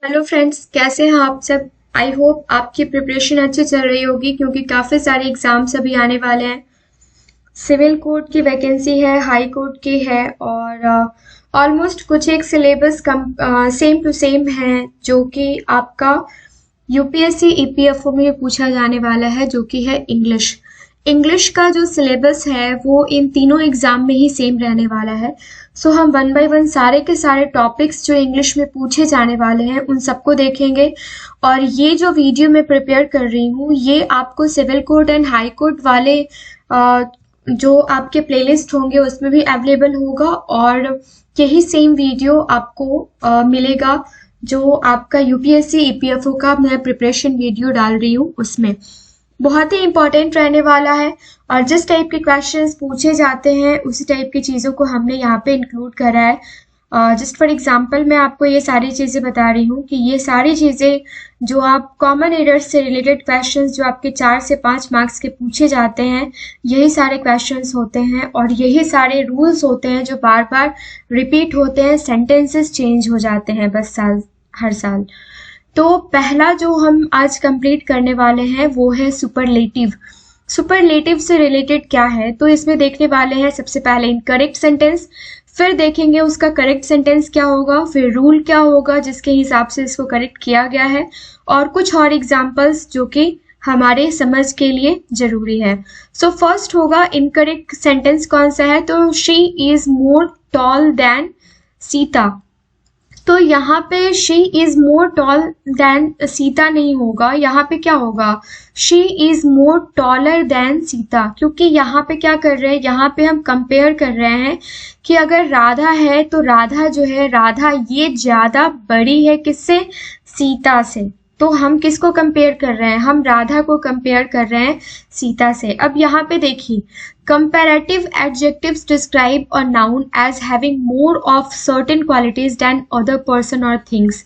Hello friends, कैसे हैं आप सब। आई होप आपकी प्रिपरेशन अच्छी चल रही होगी क्योंकि काफ़ी सारे एग्जाम्स अभी आने वाले हैं। सिविल कोर्ट की वैकेंसी है, हाई कोर्ट की है और ऑलमोस्ट कुछ एक सिलेबस कम सेम टू सेम है जो कि आपका यूपीएससी ईपीएफओ में पूछा जाने वाला है, जो कि है इंग्लिश। इंग्लिश का जो सिलेबस है वो इन तीनों एग्जाम में ही सेम रहने वाला है। सो हम वन बाय वन सारे के सारे टॉपिक्स जो इंग्लिश में पूछे जाने वाले हैं उन सबको देखेंगे। और ये जो वीडियो मैं प्रिपेयर कर रही हूँ ये आपको civil court and high court वाले जो आपके प्लेलिस्ट होंगे उसमें भी अवेलेबल होगा, और यही सेम वीडियो आपको मिलेगा जो आपका यूपीएससी ईपीएफओ का मैं प्रिपरेशन वीडियो डाल रही हूँ उसमें। बहुत ही इंपॉर्टेंट रहने वाला है और जिस टाइप के क्वेश्चंस पूछे जाते हैं उसी टाइप की चीज़ों को हमने यहाँ पे इंक्लूड करा है। जस्ट फॉर एग्जांपल मैं आपको ये सारी चीज़ें बता रही हूँ कि ये सारी चीज़ें जो आप कॉमन एरर्स से रिलेटेड क्वेश्चंस जो आपके 4 से 5 मार्क्स के पूछे जाते हैं, यही सारे क्वेश्चंस होते हैं और यही सारे रूल्स होते हैं जो बार बार रिपीट होते हैं। सेंटेंसेस चेंज हो जाते हैं बस हर साल। तो पहला जो हम आज कंप्लीट करने वाले हैं वो है सुपरलेटिव। सुपरलेटिव से रिलेटेड क्या है तो इसमें देखने वाले हैं सबसे पहले इनकरेक्ट सेंटेंस, फिर देखेंगे उसका करेक्ट सेंटेंस क्या होगा, फिर रूल क्या होगा जिसके हिसाब से इसको करेक्ट किया गया है, और कुछ और एग्जाम्पल्स जो कि हमारे समझ के लिए जरूरी है। सो फर्स्ट होगा इनकरेक्ट सेंटेंस कौन सा है, तो she is more tall than Sita. तो यहाँ पे she is more tall than Sita नहीं होगा, यहाँ पे क्या होगा, she is more taller than Sita. क्योंकि यहाँ पे क्या कर रहे हैं, यहाँ पे हम कंपेयर कर रहे हैं कि अगर राधा है तो राधा जो है, राधा ये ज्यादा बड़ी है किससे, सीता से। तो हम किसको कंपेयर कर रहे हैं, हम राधा को कंपेयर कर रहे हैं सीता से। अब यहाँ पे देखिए, comparative adjectives describe a noun as having more of certain qualities than other person और थिंग्स।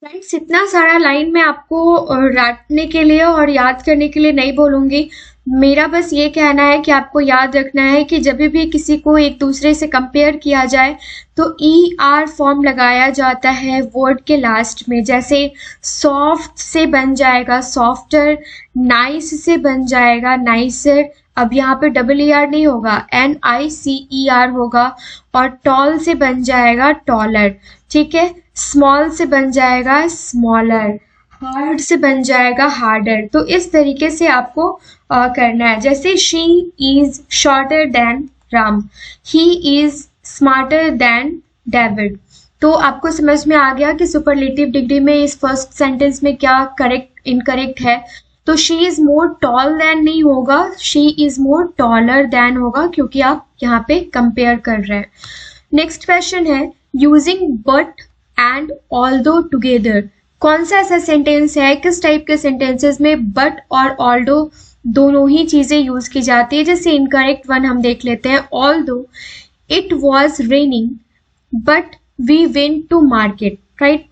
फ्रेंड्स, इतना सारा लाइन मैं आपको रटने के लिए और याद करने के लिए नहीं बोलूंगी। मेरा बस ये कहना है कि आपको याद रखना है कि जब भी किसी को एक दूसरे से कंपेयर किया जाए तो ई आर फॉर्म लगाया जाता है वर्ड के लास्ट में। जैसे सॉफ्ट से बन जाएगा सॉफ्टर, नाइस से बन जाएगा नाइसर। अब यहाँ पे डबल ई आर नहीं होगा, NICER होगा, और टॉल से बन जाएगा टॉलर, ठीक है। स्मॉल से बन जाएगा स्मॉलर, हार्ड से बन जाएगा हार्डर। तो इस तरीके से आपको करना है। जैसे she is shorter than Ram, he is smarter than David. तो आपको समझ में आ गया कि सुपरलेटिव डिग्री में इस फर्स्ट सेंटेंस में क्या करेक्ट इनकरेक्ट है। तो she is more tall than नहीं होगा, she is more taller than होगा, क्योंकि आप यहाँ पे कंपेयर कर रहे हैं। नेक्स्ट क्वेश्चन है using but and although together. कौन सा ऐसा सेंटेंस है, किस टाइप के सेंटेंसेस में बट और ऑल्दो दोनों ही चीजें यूज की जाती है। जैसे इनकरेक्ट वन हम देख लेते हैं, although it was raining but we went to market, right.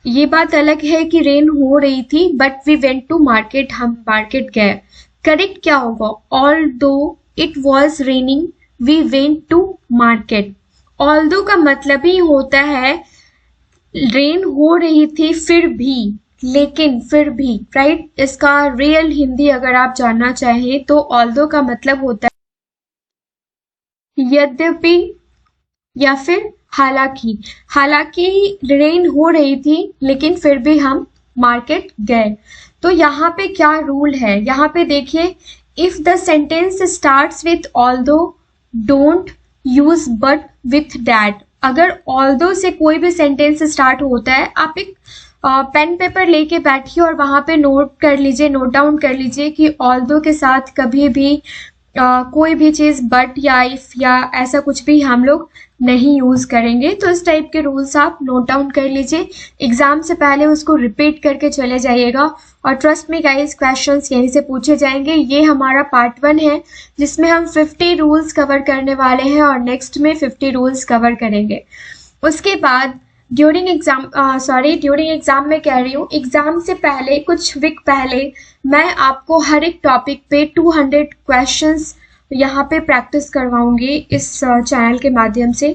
ये बात अलग है कि रेन हो रही थी but we went to market, हम मार्केट गए। करेक्ट क्या होगा, although it was raining we went to market. Although का मतलब ही होता है रेन हो रही थी फिर भी, लेकिन, फिर भी, राइट। इसका रियल हिंदी अगर आप जानना चाहें तो ऑल्दो का मतलब होता है यद्यपि या फिर हालांकि। हालांकि रेन हो रही थी लेकिन फिर भी हम मार्केट गए। तो यहाँ पे क्या रूल है, यहाँ पे देखिए, if the sentence starts with although don't use but with that. अगर ऑल्दो से कोई भी सेंटेंस स्टार्ट होता है, आप एक पेन पेपर लेके बैठिए और वहां पे नोट कर लीजिए, नोट डाउन कर लीजिए कि ऑल्दो के साथ कभी भी कोई भी चीज बट या इफ या ऐसा कुछ भी हम लोग नहीं यूज करेंगे। तो इस टाइप के रूल्स आप नोट डाउन कर लीजिए, एग्जाम से पहले उसको रिपीट करके चले जाइएगा। और ट्रस्ट में गाइस, क्वेश्चंस यहीं से पूछे जाएंगे। ये हमारा पार्ट 1 है जिसमें हम 50 रूल्स कवर करने वाले हैं और नेक्स्ट में 50 रूल्स कवर करेंगे। उसके बाद ड्यूरिंग एग्जाम में कह रही हूँ, एग्जाम से पहले कुछ वीक पहले मैं आपको हर एक टॉपिक पे 200 क्वेश्चंस यहाँ पे प्रैक्टिस करवाऊंगी इस चैनल के माध्यम से।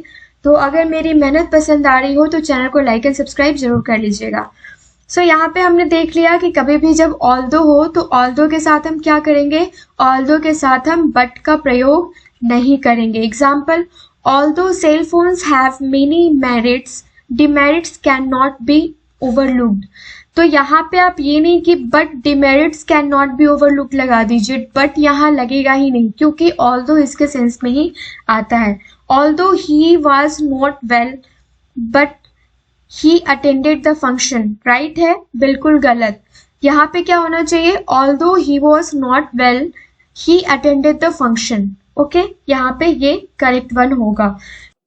तो अगर मेरी मेहनत पसंद आ रही हो तो चैनल को लाइक एंड सब्सक्राइब जरूर कर लीजिएगा। सो यहाँ पे हमने देख लिया कि कभी भी जब ऑल्दो हो तो ऑल्दो के साथ हम क्या करेंगे, ऑल्दो के साथ हम बट का प्रयोग नहीं करेंगे। Example, although cell phones have many merits, demerits can not be overlooked. तो यहाँ पे आप ये नहीं कि but demerits can not be overlook लगा दीजिए, बट यहाँ लगेगा ही नहीं क्योंकि ऑल्दो इसके सेंस में ही आता है। Although he was not well but he attended the function, right है? बिल्कुल गलत। यहाँ पे क्या होना चाहिए, although he was not well he attended the function. Okay, यहाँ पे ये करेक्ट वन होगा।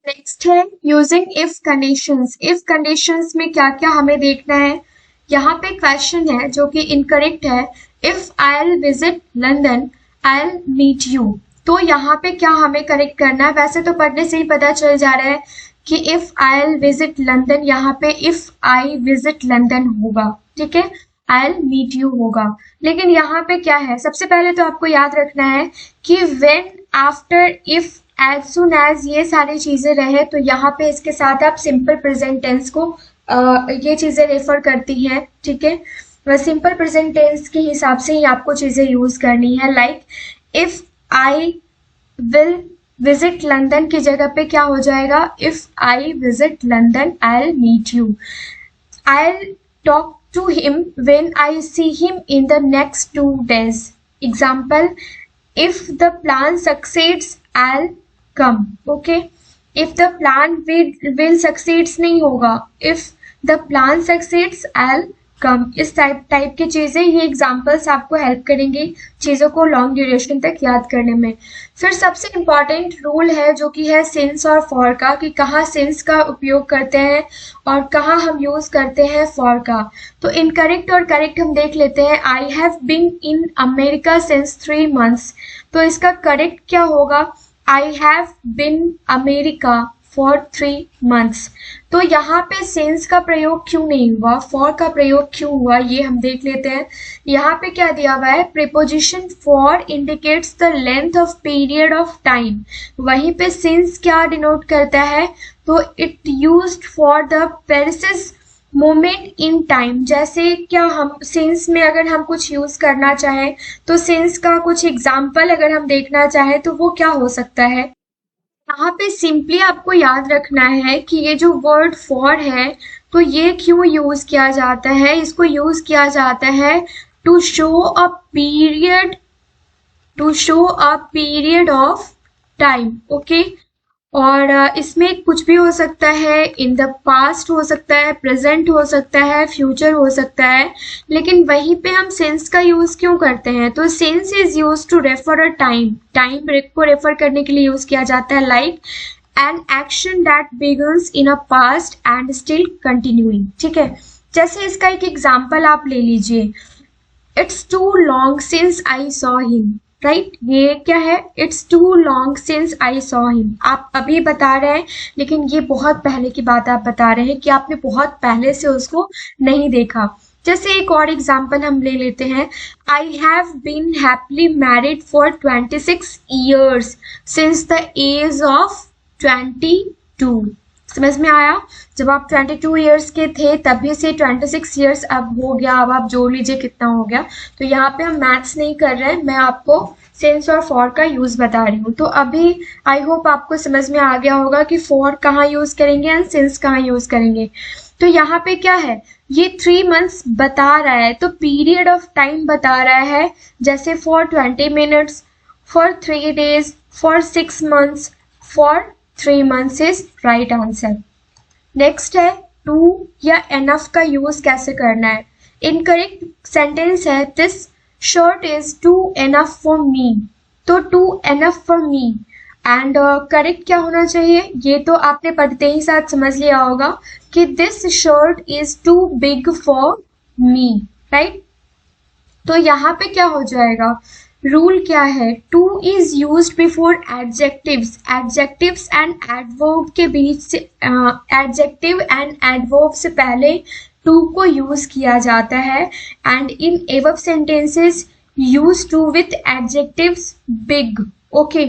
नेक्स्ट है using if conditions. If conditions में क्या क्या हमें देखना है, यहाँ पे क्वेश्चन है जो कि इनकरेक्ट है, if I will visit London I will meet you. तो यहाँ पे क्या हमें करेक्ट करना है, वैसे तो पढ़ने से ही पता चल जा रहा है कि if I will visit London, यहाँ पे इफ आई विजिट लंदन होगा, ठीक है, आई विल मीट यू होगा। लेकिन यहाँ पे क्या है, सबसे पहले तो आपको याद रखना है कि when, after, if, as soon as, ये सारी चीजें रहे तो यहाँ पे इसके साथ आप सिंपल प्रेजेंट टेंस को ये चीजें रेफर करती हैं, ठीक है। वह सिंपल प्रेजेंट टेंस के हिसाब से ही आपको चीजें यूज करनी है। Like if I will visit London की जगह पे क्या हो जाएगा, if I visit London I will meet you. I will talk to him when I see him in the next 2 days। Example, if the plan succeeds I will come. Okay, if the plan will succeeds नहीं होगा, if the plan succeeds I will come. इस type की चीजें, ये examples आपको help करेंगी चीजों को लॉन्ग ड्यूरेशन तक याद करने में। फिर सबसे इम्पॉर्टेंट रूल है जो कि है सिंस और फॉर का, कि कहाँ सिंस का उपयोग करते हैं और कहाँ हम यूज करते हैं फॉर का। तो इनकरेक्ट और करेक्ट हम देख लेते हैं। I have been in America since 3 months। तो इसका करेक्ट क्या होगा, I have been America for 3 months। तो यहाँ पे सिंस का प्रयोग क्यों नहीं हुआ, फॉर का प्रयोग क्यों हुआ, ये हम देख लेते हैं। यहाँ पे क्या दिया हुआ है, preposition for indicates the length of period of time. वहीं पे सिंस क्या डिनोट करता है, तो it used for the precious moment in time. जैसे क्या हम सिंस में अगर हम कुछ यूज करना चाहें तो सिंस का कुछ एग्जाम्पल अगर हम देखना चाहें तो वो क्या हो सकता है। यहाँ पे सिंपली आपको याद रखना है कि ये जो वर्ड फॉर है तो ये क्यों यूज किया जाता है, इसको यूज किया जाता है to show a period, to show a period of time. Okay, और इसमें कुछ भी हो सकता है, इन द पास्ट हो सकता है, प्रेजेंट हो सकता है, फ्यूचर हो सकता है। लेकिन वहीं पे हम सिंस का यूज क्यों करते हैं, तो since is use to refer a time, time को रेफर करने के लिए यूज किया जाता है। Like an action that begins in a past and still continuing, ठीक है। जैसे इसका एक एग्जाम्पल आप ले लीजिए, it's too long since I saw him, right. ये क्या है, it's too long since I saw him. आप अभी बता रहे हैं लेकिन ये बहुत पहले की बात आप बता रहे हैं कि आपने बहुत पहले से उसको नहीं देखा। जैसे एक और एग्जाम्पल हम ले लेते हैं, I have been happily married for 26 years since the age of 22। समझ में आया, जब आप 22 years के थे तभी से 26 years अब हो गया। अब आप जोड़ लीजिए कितना हो गया। तो यहाँ पे हम मैथ्स नहीं कर रहे हैं, मैं आपको सिंस और फॉर का यूज बता रही हूँ। तो अभी आई होप आपको समझ में आ गया होगा कि फॉर कहाँ यूज करेंगे एंड सिंस कहाँ यूज करेंगे। तो यहाँ पे क्या है, ये 3 months बता रहा है तो पीरियड ऑफ टाइम बता रहा है। जैसे for 20 minutes, for 3 days, for 6 months, for 3 months is right answer. Next है टू या एनफ का यूज कैसे करना है। इनकरेक्ट सेंटेंस है, this shirt is too enough for me. तो too enough for me and correct क्या होना चाहिए, ये तो आपने पढ़ते ही साथ समझ लिया होगा कि this shirt is too big for me, right. तो यहाँ पे क्या हो जाएगा, रूल क्या है, too is used before adjectives. Adjectives and adverb के बीच से, एडजेक्टिव एंड एडवर्ब से पहले टू को यूज किया जाता है। And in above sentences use too with adjectives big. Okay,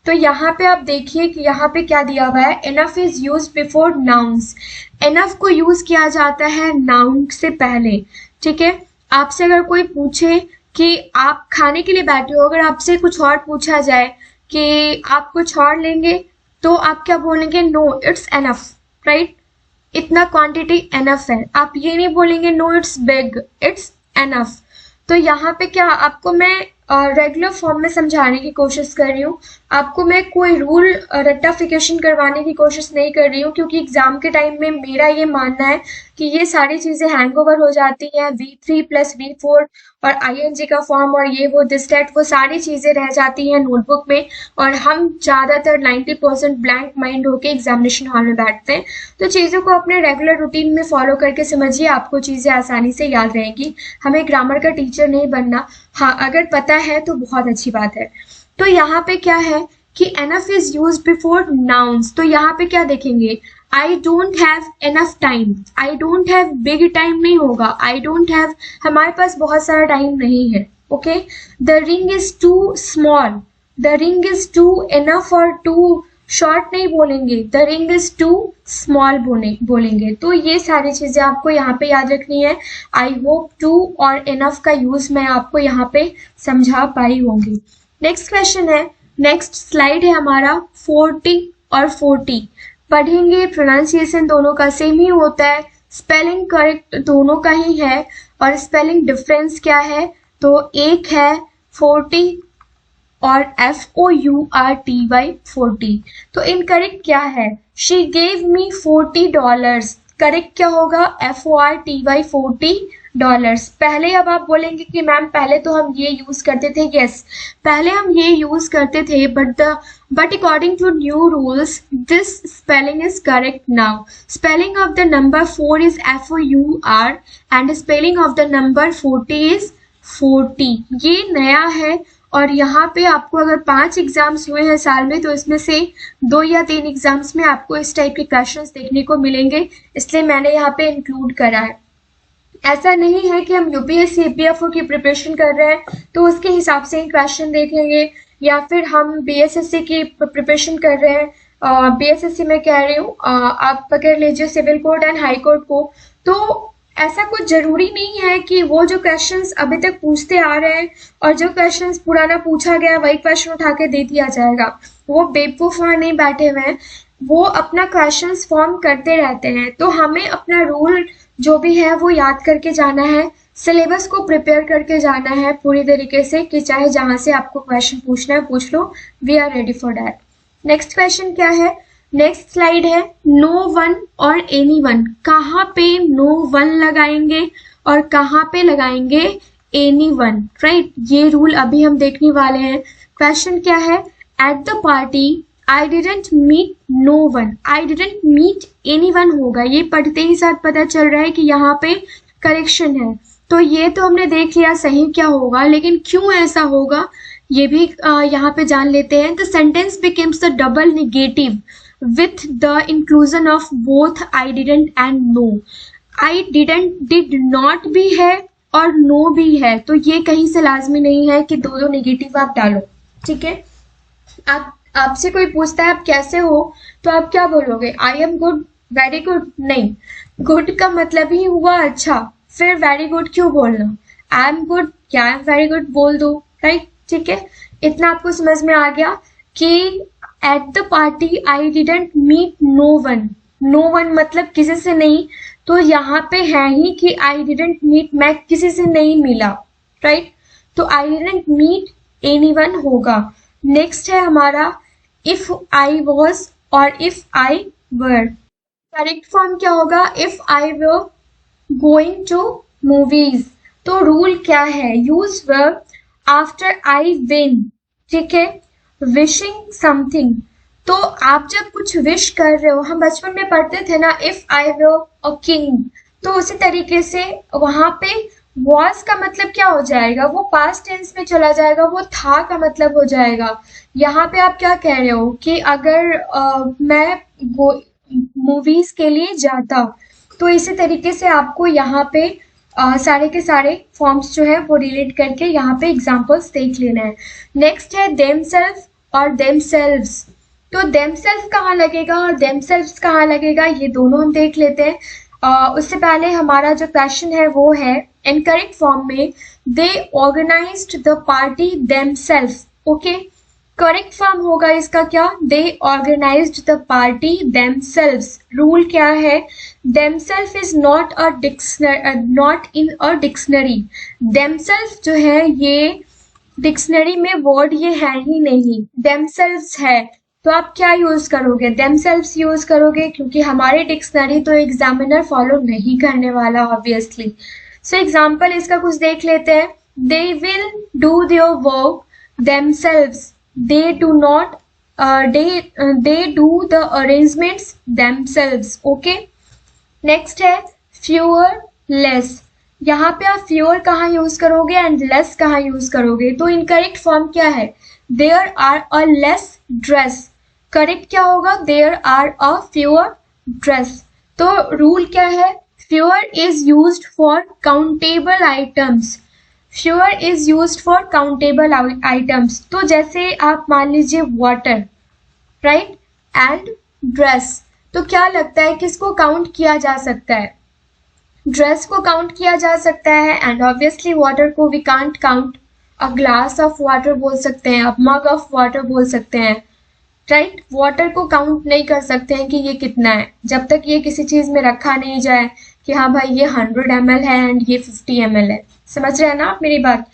तो यहाँ पे आप देखिए कि यहाँ पे क्या दिया हुआ है, enough is use before nouns. Enough को यूज किया जाता है नाउन से पहले, ठीक है। आपसे अगर कोई पूछे कि आप खाने के लिए बैठे हो, अगर आपसे कुछ और पूछा जाए कि आप कुछ और लेंगे, तो आप क्या बोलेंगे, नो इट्स एनफ, राइट। इतना क्वांटिटी एनफ है। आप ये नहीं बोलेंगे no it's big, it's enough. तो यहाँ पे क्या आपको मैं रेगुलर फॉर्म में समझाने की कोशिश कर रही हूँ, आपको मैं कोई रूल रेक्टिफिकेशन करवाने की कोशिश नहीं कर रही हूँ, क्योंकि एग्जाम के टाइम में मेरा ये मानना है कि ये सारी चीजें हैंगओवर हो जाती हैं। V3 प्लस V4 और ING का फॉर्म और ये वो दिस दैट, वो सारी चीजें रह जाती हैं नोटबुक में, और हम ज्यादातर 90% ब्लैंक माइंड होके एग्जामिनेशन हॉल में बैठते हैं। तो चीजों को अपने रेगुलर रूटीन में फॉलो करके समझिए, आपको चीजें आसानी से याद रहेंगी। हमें ग्रामर का टीचर नहीं बनना, हाँ अगर पता है तो बहुत अच्छी बात है। तो यहाँ पे क्या है कि enough is use before nouns. तो यहाँ पे क्या देखेंगे, I don't have enough time, I don't have big time नहीं होगा, आई डोंट हैव, हमारे पास बहुत सारा टाइम नहीं है, okay. The ring is too small, the ring is too enough और टू शॉर्ट नहीं बोलेंगे, the ring is too small बोलेंगे। तो ये सारी चीजें आपको यहाँ पे याद रखनी है। आई होप टू और एनफ का यूज मैं आपको यहाँ पे समझा पाई होंगी। नेक्स्ट क्वेश्चन है, नेक्स्ट स्लाइड है हमारा 40 और 40। पढ़ेंगे, प्रोनाउंसिएशन दोनों का सेम ही होता है, स्पेलिंग करेक्ट दोनों का ही है, और स्पेलिंग डिफरेंस क्या है, तो एक है 40 और FOURTY 40। तो इनकरेक्ट क्या है, शी गेव मी $40। करेक्ट क्या होगा, FORTY $40। पहले अब आप बोलेंगे कि मैम पहले तो हम ये यूज करते थे, यस पहले हम ये यूज करते थे, but according to new rules this spelling is correct now. Spelling of the number 4 is FOUR and spelling of the number 40 is 40। ये नया है, और यहाँ पे आपको अगर 5 एग्जाम्स हुए हैं साल में, तो इसमें से 2 या 3 एग्जाम्स में आपको इस टाइप के क्वेश्चंस देखने को मिलेंगे, इसलिए मैंने यहाँ पे इंक्लूड करा है। ऐसा नहीं है कि हम UPSC APFO की प्रिपरेशन कर रहे हैं तो उसके हिसाब से ही क्वेश्चन देखेंगे, या फिर हम BSSC की प्रिपरेशन कर रहे हैं, BSSC में कह रही हूँ, आप पकड़ लीजिए civil code and high court को। तो ऐसा कुछ जरूरी नहीं है कि वो जो क्वेश्चंस अभी तक पूछते आ रहे हैं और जो क्वेश्चंस पुराना पूछा गया वही क्वेश्चन उठा के दे दिया जाएगा। वो बेवकूफ वहां नहीं बैठे हुए हैं, वो अपना क्वेश्चंस फॉर्म करते रहते हैं। तो हमें अपना रूल जो भी है वो याद करके जाना है, सिलेबस को प्रिपेयर करके जाना है पूरी तरीके से, कि चाहे जहां से आपको क्वेश्चन पूछना है पूछ लो, we are ready for that. Next question क्या है, नेक्स्ट स्लाइड है नो वन और एनी वन। कहाँ पे नो वन लगाएंगे और कहाँ पे लगाएंगे एनी वन, राइट। ये रूल अभी हम देखने वाले हैं। क्वेश्चन क्या है, at the party I didn't meet no one, I didn't meet anyone होगा। ये पढ़ते ही साथ पता चल रहा है कि यहाँ पे करेक्शन है। तो ये तो हमने देख लिया सही क्या होगा, लेकिन क्यों ऐसा होगा ये भी यहाँ पे जान लेते हैं। The sentence becomes the double negative with the inclusion of both I didn't and no। I didn't did not भी है और no भी है, तो ये कहीं से लाजमी नहीं है कि दो नेगेटिव आप डालो, ठीक है। आपसे कोई पूछता है आप कैसे हो, तो आप क्या बोलोगे, I am good, very good नहीं, गुड का मतलब ही हुआ अच्छा, फिर वेरी गुड क्यों बोलना, आई एम गुड या आई एम वेरी गुड बोल दो, राइट, ठीक है। इतना आपको समझ में आ गया कि at the party I didn't meet no one, no one मतलब किसी से नहीं, तो यहाँ पे है ही कि आई डिडंट मीट, मैं किसी से नहीं मिला, राइट। तो I didn't meet anyone होगा। नेक्स्ट है हमारा इफ आई वॉज और if I were. Correct form क्या होगा, if I were going to movies. तो रूल क्या है, use verb after I win, ठीक है। विशिंग समथिंग, तो आप जब कुछ विश कर रहे हो, हम बचपन में पढ़ते थे ना, if I were a king, तो उसी तरीके से वहां पे वॉज का मतलब क्या हो जाएगा, वो पास्ट टेंस में चला जाएगा, वो था का मतलब हो जाएगा। यहाँ पे आप क्या कह रहे हो कि अगर मैं मूवीज के लिए जाता, तो इसी तरीके से आपको यहाँ पे सारे के सारे फॉर्म्स जो है वो रिलेट करके यहाँ पे एग्जाम्पल्स देख लेना है। नेक्स्ट है देमसेल्फ और themselves। तो themselves कहाँ लगेगा और themselves कहाँ लगेगा, ये दोनों हम देख लेते हैं। उससे पहले हमारा जो क्वेश्चन है वो है इनकरेक्ट फॉर्म में they organized the party themselves। Okay, correct form होगा इसका क्या, they organized the party themselves। Rule क्या है, themselves is not a dictionary, not in a dictionary। themselves जो है ये डिक्शनरी में वर्ड ये है ही नहीं, themselves है। तो आप क्या यूज करोगे, themselves यूज करोगे, क्योंकि हमारी डिक्शनरी तो एग्जामिनर फॉलो नहीं करने वाला ऑब्वियसली। सो एग्जाम्पल इसका कुछ देख लेते हैं। they will do their work themselves, they do not they do the arrangements themselves। Okay, next है fewer less। यहाँ पे आप fewer कहाँ यूज करोगे एंड less कहाँ यूज करोगे, तो इनकरेक्ट फॉर्म क्या है, there are a less dress। Correct क्या होगा, there are a fewer dress। तो रूल क्या है, fewer is used for countable items, fewer is used for countable items। तो जैसे आप मान लीजिए water, राइट, एंड ड्रेस, तो क्या लगता है किसको काउंट किया जा सकता है, ड्रेस को काउंट किया जा सकता है, एंड ऑब्वियसली वाटर को we can't count. A glass of water बोल सकते हैं, अब मग ऑफ वाटर बोल सकते हैं, राइट। वाटर को काउंट नहीं कर सकते हैं कि ये कितना है, जब तक ये किसी चीज में रखा नहीं जाए कि हाँ भाई ये 100 ml है एंड ये 50 ml है। समझ रहे हैं ना आप मेरी बात।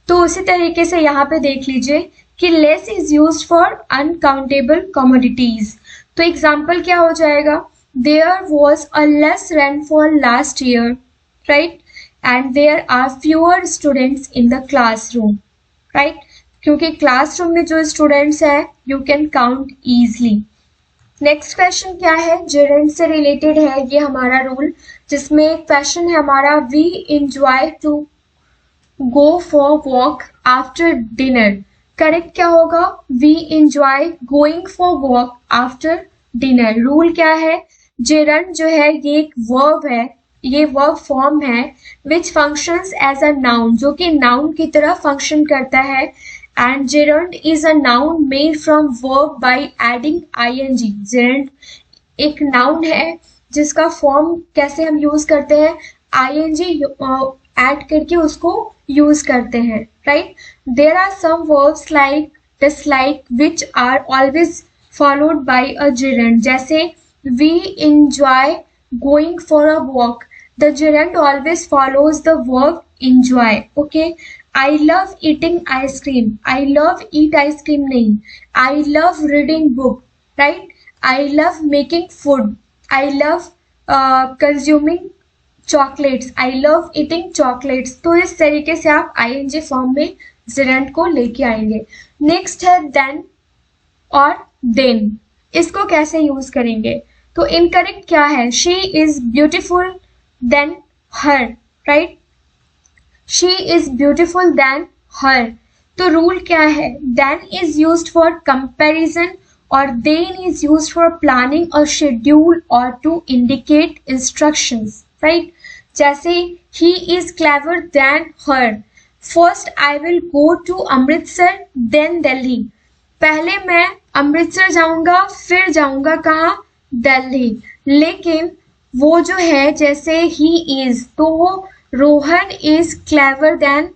तो उसी तरीके से यहाँ पे देख लीजिए कि less is used for uncountable commodities. तो एग्जाम्पल क्या हो जाएगा, there was a less rainfall last year, right, and there are fewer students in the classroom, right, क्योंकि क्लासरूम में जो स्टूडेंट्स हैं you can count easily. Next question क्या है, जेरेंट से रिलेटेड है ये हमारा रूल, जिसमें क्वेश्चन है हमारा we enjoy to go for walk after dinner. Correct क्या होगा, we enjoy going for walk after dinner. Rule क्या है, जेरंड जो है ये एक वर्ब है, ये वर्ब फॉर्म है which functions as a noun, जो कि नाउन की तरह फंक्शन करता है, and gerund is a noun made from verb by adding ing। Gerund एक नाउन है जिसका फॉर्म कैसे हम यूज करते हैं, ing ऐड करके उसको यूज करते हैं, right. There are some verbs like dislike which are always followed by a gerund, जैसे we enjoy going for a walk, the gerund always follows the verb enjoy। okay, I love eating ice cream, I love eat ice cream नहीं, I love reading book, right, I love making food, I love consuming chocolates, I love eating chocolates। तो इस तरीके से आप ing form में gerund को लेके आएंगे। नेक्स्ट है then और then, इसको कैसे यूज करेंगे, तो इनकरेक्ट क्या है, she is beautiful then her, right, she is beautiful then her. तो रूल क्या है, then is used for comparison और then is used for planning और शेड्यूल और टू इंडिकेट इंस्ट्रक्शंस, राइट। जैसे he is clever then her, first I will go to Amritsar then Delhi, पहले मैं अमृतसर जाऊंगा फिर जाऊंगा कहाँ, दिल्ली। लेकिन वो जो है जैसे ही इज, तो वो Rohan is clever than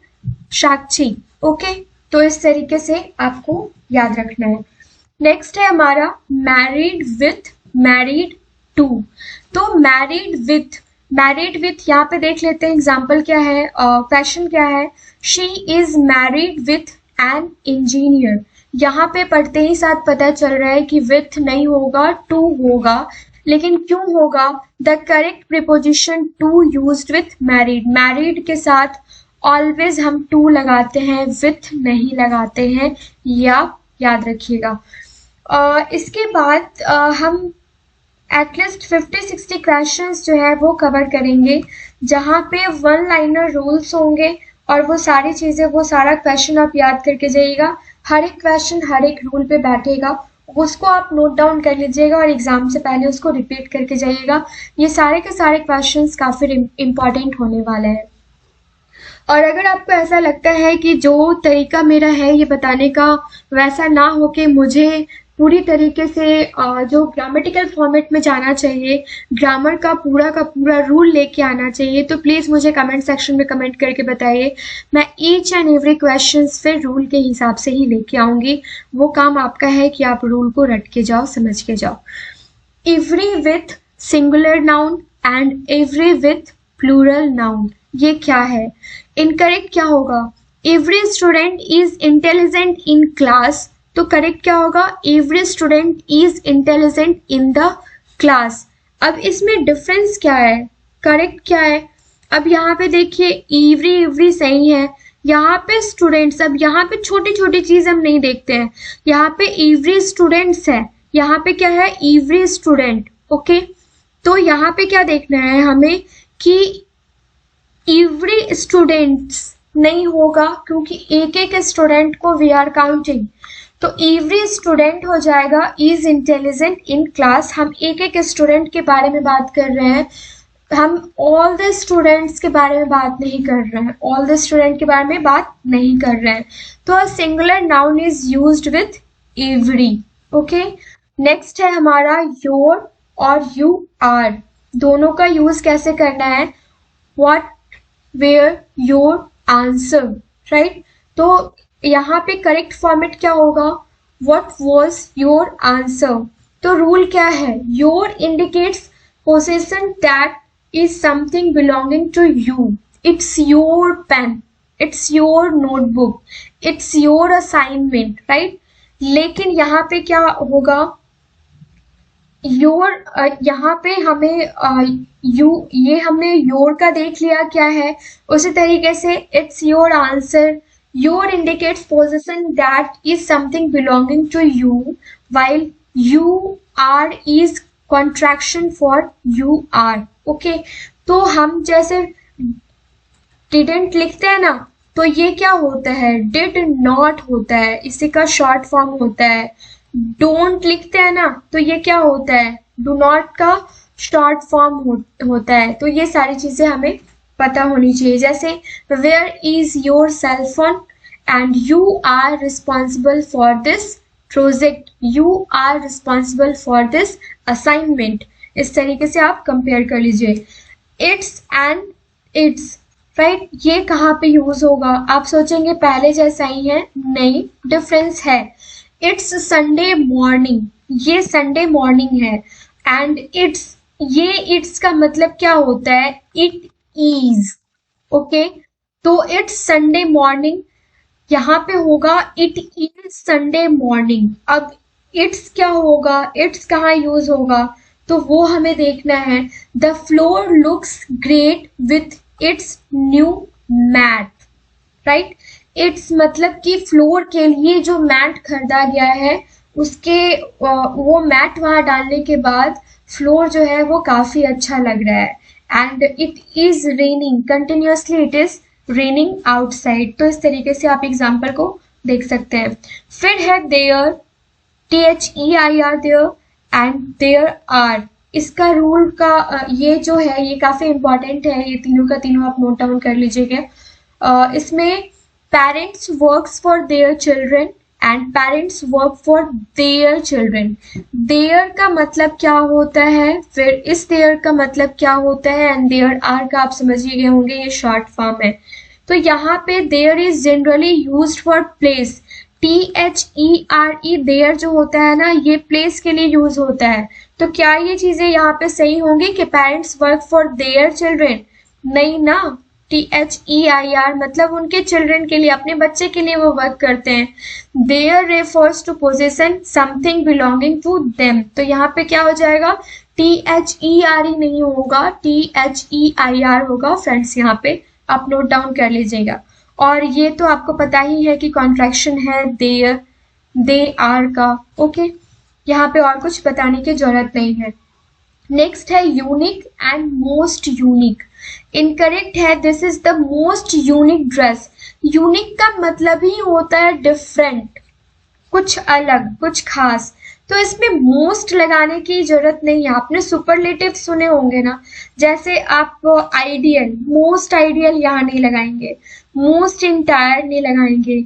Sakshi. Okay, तो इस तरीके से आपको याद रखना है। नेक्स्ट है हमारा मैरिड विथ, मैरिड टू। तो मैरिड विथ यहाँ पे देख लेते हैं एग्जाम्पल क्या है, क्वेश्चन क्या है, she is married with an engineer. यहाँ पे पढ़ते ही साथ पता चल रहा है कि विथ नहीं होगा, टू होगा, लेकिन क्यों होगा, the correct preposition to used with married, married के साथ ऑलवेज हम टू लगाते हैं, विथ नहीं लगाते हैं, या याद रखिएगा। इसके बाद हम एटलीस्ट 50-60 क्वेश्चंस जो है वो कवर करेंगे, जहाँ पे वन लाइनर रूल्स होंगे और वो सारी चीजें, वो सारा क्वेश्चन आप याद करके जाइएगा। हर एक क्वेश्चन हर एक रूल पे बैठेगा, उसको आप नोट डाउन कर लीजिएगा और एग्जाम से पहले उसको रिपीट करके जाइएगा। ये सारे के सारे क्वेश्चंस काफी इंपॉर्टेंट होने वाले हैं। और अगर आपको ऐसा लगता है कि जो तरीका मेरा है ये बताने का वैसा ना हो कि मुझे पूरी तरीके से जो ग्रामेटिकल फॉर्मेट में जाना चाहिए, ग्रामर का पूरा रूल लेके आना चाहिए, तो प्लीज़ मुझे कमेंट सेक्शन में कमेंट करके बताइए। मैं ईच एंड एवरी क्वेश्चन फिर रूल के हिसाब से ही लेके आऊँगी। वो काम आपका है कि आप रूल को रट के जाओ, समझ के जाओ। Every with singular noun and every with plural noun, ये क्या है? इनकरेक्ट क्या होगा? Every student is intelligent in class, तो करेक्ट क्या होगा? Every student is intelligent in the class. अब इसमें डिफरेंस क्या है, करेक्ट क्या है? अब यहाँ पे देखिए एवरी सही है, यहाँ पे स्टूडेंट्स, अब यहाँ पे छोटी छोटी चीज हम नहीं देखते हैं, यहाँ पे एवरी स्टूडेंट्स है, यहाँ पे क्या है? Every student. ओके, तो यहाँ पे क्या देखना है हमें कि एवरी स्टूडेंट्स नहीं होगा, क्योंकि एक एक स्टूडेंट को वी आर काउंटिंग, तो एवरी स्टूडेंट हो जाएगा इज इंटेलिजेंट इन क्लास। हम एक एक स्टूडेंट के बारे में बात कर रहे हैं, हम ऑल द स्टूडेंट्स के बारे में बात नहीं कर रहे हैं, ऑल द स्टूडेंट के बारे में बात नहीं कर रहे हैं। तो singular noun is used with every. Okay, next है हमारा योर और यू आर, दोनों का यूज कैसे करना है? What, where, your, answer, right? तो यहाँ पे करेक्ट फॉर्मेट क्या होगा? What was your answer. तो रूल क्या है? Your indicates possession that is something belonging to you. It's your pen, it's your notebook, it's your assignment, right? लेकिन यहाँ पे क्या होगा? योर, यहाँ पे हमें ये हमने योर का देख लिया क्या है, उसी तरीके से it's your answer. Your indicates position that is something belonging to you, while you are is contraction for you are. Okay, तो हम जैसे डिडंट लिखते हैं ना, तो ये क्या होता है? डिड नॉट होता है, इसी का शॉर्ट फॉर्म होता है। डोंट लिखते हैं ना, तो ये क्या होता है? डू नॉट का शॉर्ट फॉर्म होता है। तो ये सारी चीजें हमें पता होनी चाहिए। जैसे where is your cell phone and you are responsible for this project, you are responsible for this assignment. इस तरीके से आप कंपेयर कर लीजिए। It's and it's, right? ये कहाँ पे यूज होगा? आप सोचेंगे पहले जैसा ही है, नहीं, डिफरेंस है। इट्स संडे मॉर्निंग, ये संडे मॉर्निंग है। एंड इट्स, ये इट्स का मतलब क्या होता है? It is. ओके, तो इट्स संडे मॉर्निंग, यहाँ पे होगा इट इज संडे मॉर्निंग। अब इट्स क्या होगा? इट्स कहाँ यूज होगा? तो वो हमें देखना है। The floor looks great with its new mat, right? Its मतलब कि फ्लोर के लिए जो मैट खरीदा गया है, उसके वो मैट वहां डालने के बाद फ्लोर जो है वो काफी अच्छा लग रहा है। And it is raining continuously, it is raining outside. तो इस तरीके से आप एग्जाम्पल को देख सकते हैं। फिर है there, THEIR, there and there are. इसका रूल का ये जो है ये काफी इंपॉर्टेंट है, ये तीनों का तीनों आप नोट डाउन कर लीजिएगा। इसमें parents works for their children and parents work for their children. Their का मतलब क्या होता है, फिर इस देयर का मतलब क्या होता है, एंड देयर आर का आप समझ ही गए होंगे, ये शॉर्ट फॉर्म है। तो यहाँ पे there is generally used for place. THERE, there जो होता है ना, ये प्लेस के लिए यूज होता है। तो क्या ये चीजें यहाँ पे सही होंगी कि parents work for their children? नहीं ना। THEIR मतलब उनके चिल्ड्रन के लिए, अपने बच्चे के लिए वो वर्क करते हैं। Their refers to possession something belonging to them. तो यहाँ पे क्या हो जाएगा? THERE नहीं होगा, THEIR होगा। फ्रेंड्स यहाँ पे आप नोट डाउन कर लीजिएगा। और ये तो आपको पता ही है कि कॉन्ट्रैक्शन है देयर, दे आर का। ओके, यहाँ पे और कुछ बताने की जरूरत नहीं है। नेक्स्ट है unique and most unique. Incorrect है, this is the most unique dress. Unique का मतलब ही होता है डिफरेंट, कुछ अलग, कुछ खास। तो इसमें मोस्ट लगाने की जरूरत नहीं है। आपने सुपरलेटिव सुने होंगे ना, जैसे आप आइडियल, मोस्ट आइडियल यहाँ नहीं लगाएंगे, मोस्ट इंटायर नहीं लगाएंगे,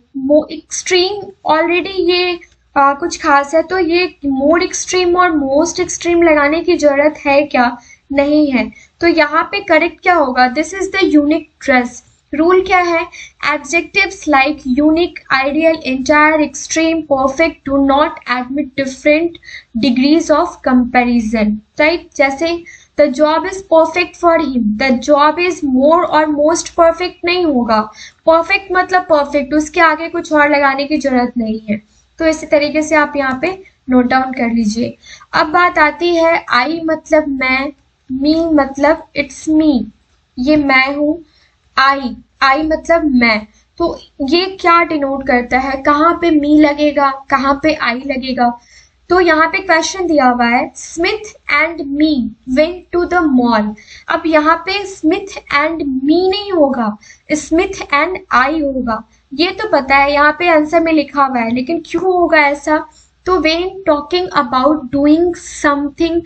एक्सट्रीम ऑलरेडी ये कुछ खास है, तो ये मोर एक्सट्रीम और मोस्ट एक्सट्रीम लगाने की जरूरत है क्या? नहीं है। तो यहाँ पे करेक्ट क्या होगा? This is the unique dress. Rule क्या है? Adjectives like unique, ideal, entire, extreme, perfect do not admit different degrees of comparison, right? जैसे the job is perfect for him, the job is more और most perfect नहीं होगा। Perfect मतलब perfect, उसके आगे कुछ और लगाने की जरूरत नहीं है। तो इसी तरीके से आप यहाँ पे नोट डाउन कर लीजिए। अब बात आती है आई मतलब मैं, मी मतलब इट्स मी, ये मैं हूं। आई मतलब मैं, तो ये क्या डिनोट करता है? कहाँ पे मी लगेगा, कहाँ पे आई लगेगा? तो यहाँ पे क्वेश्चन दिया हुआ है, Smith and me went to the mall. अब यहाँ पे स्मिथ एंड मी नहीं होगा, स्मिथ एंड आई होगा। ये तो पता है, यहाँ पे आंसर में लिखा हुआ है, लेकिन क्यों होगा ऐसा? तो when talking about doing something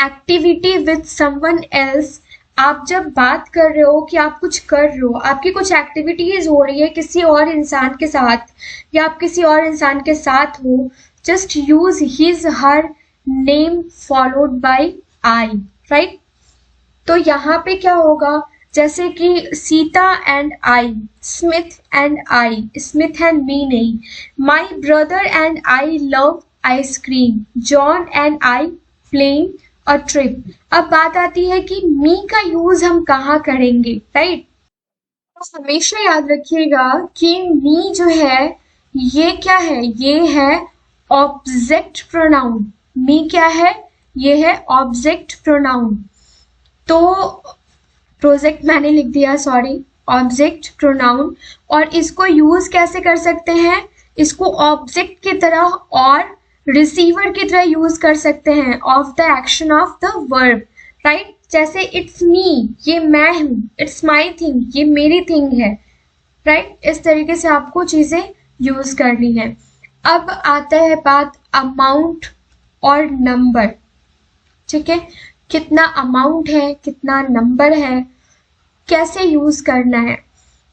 activity with someone else, आप जब बात कर रहे हो कि आप कुछ कर रहे हो, आपकी कुछ एक्टिविटीज हो रही है किसी और इंसान के साथ, या आप किसी और इंसान के साथ हो, just use his her name followed by I, right? तो यहाँ पे क्या होगा? जैसे कि Sita and I, Smith and I, Smith and me नहीं। My brother and I love ice cream, John and I playing a trip. अब बात आती है कि मी का यूज हम कहाँ करेंगे, राइट? तो हमेशा याद रखिएगा कि मी जो है ये क्या है? ये है ऑब्जेक्ट प्रोनाउन। मी क्या है? ये है ऑब्जेक्ट प्रोनाउन। तो प्रोजेक्ट मैंने लिख दिया, सॉरी, ऑब्जेक्ट प्रोनाउन। और इसको यूज कैसे कर सकते हैं? इसको ऑब्जेक्ट की तरह और रिसीवर की तरह यूज कर सकते हैं of the action of the verb, right? जैसे इट्स मी, ये मैं हूं, इट्स माई थिंग, ये मेरी थिंग है, राइट? इस तरीके से आपको चीजें यूज करनी है। अब आता है बात अमाउंट और नंबर, ठीक है? कितना अमाउंट है, कितना नंबर है, कैसे यूज करना है?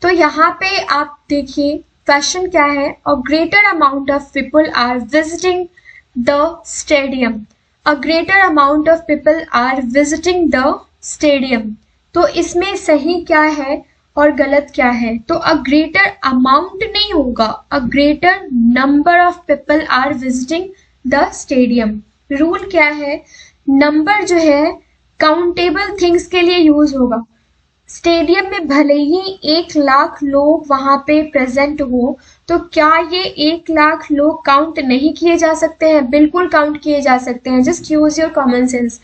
तो यहाँ पे आप देखिए क्वेश्चन क्या है, a greater amount of people are visiting the stadium, a greater amount of people are visiting the stadium. तो इसमें सही क्या है और गलत क्या है? तो अ ग्रेटर अमाउंट नहीं होगा, a greater number of people are visiting the stadium. Rule क्या है? नंबर जो है काउंटेबल थिंग्स के लिए यूज होगा। स्टेडियम में भले ही 1,00,000 लोग वहां पे प्रेजेंट हो, तो क्या ये 1,00,000 लोग काउंट नहीं किए जा सकते हैं? बिल्कुल काउंट किए जा सकते हैं। Just use your common sense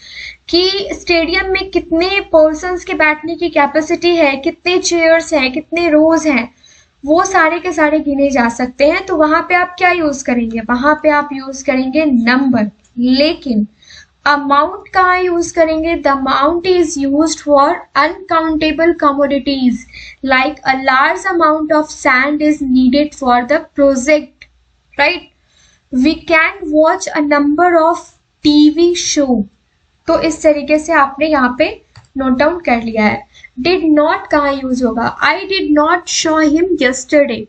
कि स्टेडियम में कितने पर्सन्स के बैठने की कैपेसिटी है, कितने चेयर्स हैं, कितने रोज हैं, वो सारे के सारे गिने जा सकते हैं। तो वहां पे आप क्या यूज करेंगे? वहां पे आप यूज करेंगे नंबर। लेकिन अमाउंट कहाँ यूज करेंगे? The amount is used for uncountable commodities like a large amount of sand is needed for the project, right? We can watch a number of TV show. तो इस तरीके से आपने यहाँ पे नोट डाउन कर लिया है। डिड नॉट कहाँ यूज होगा? आई did not show him yesterday,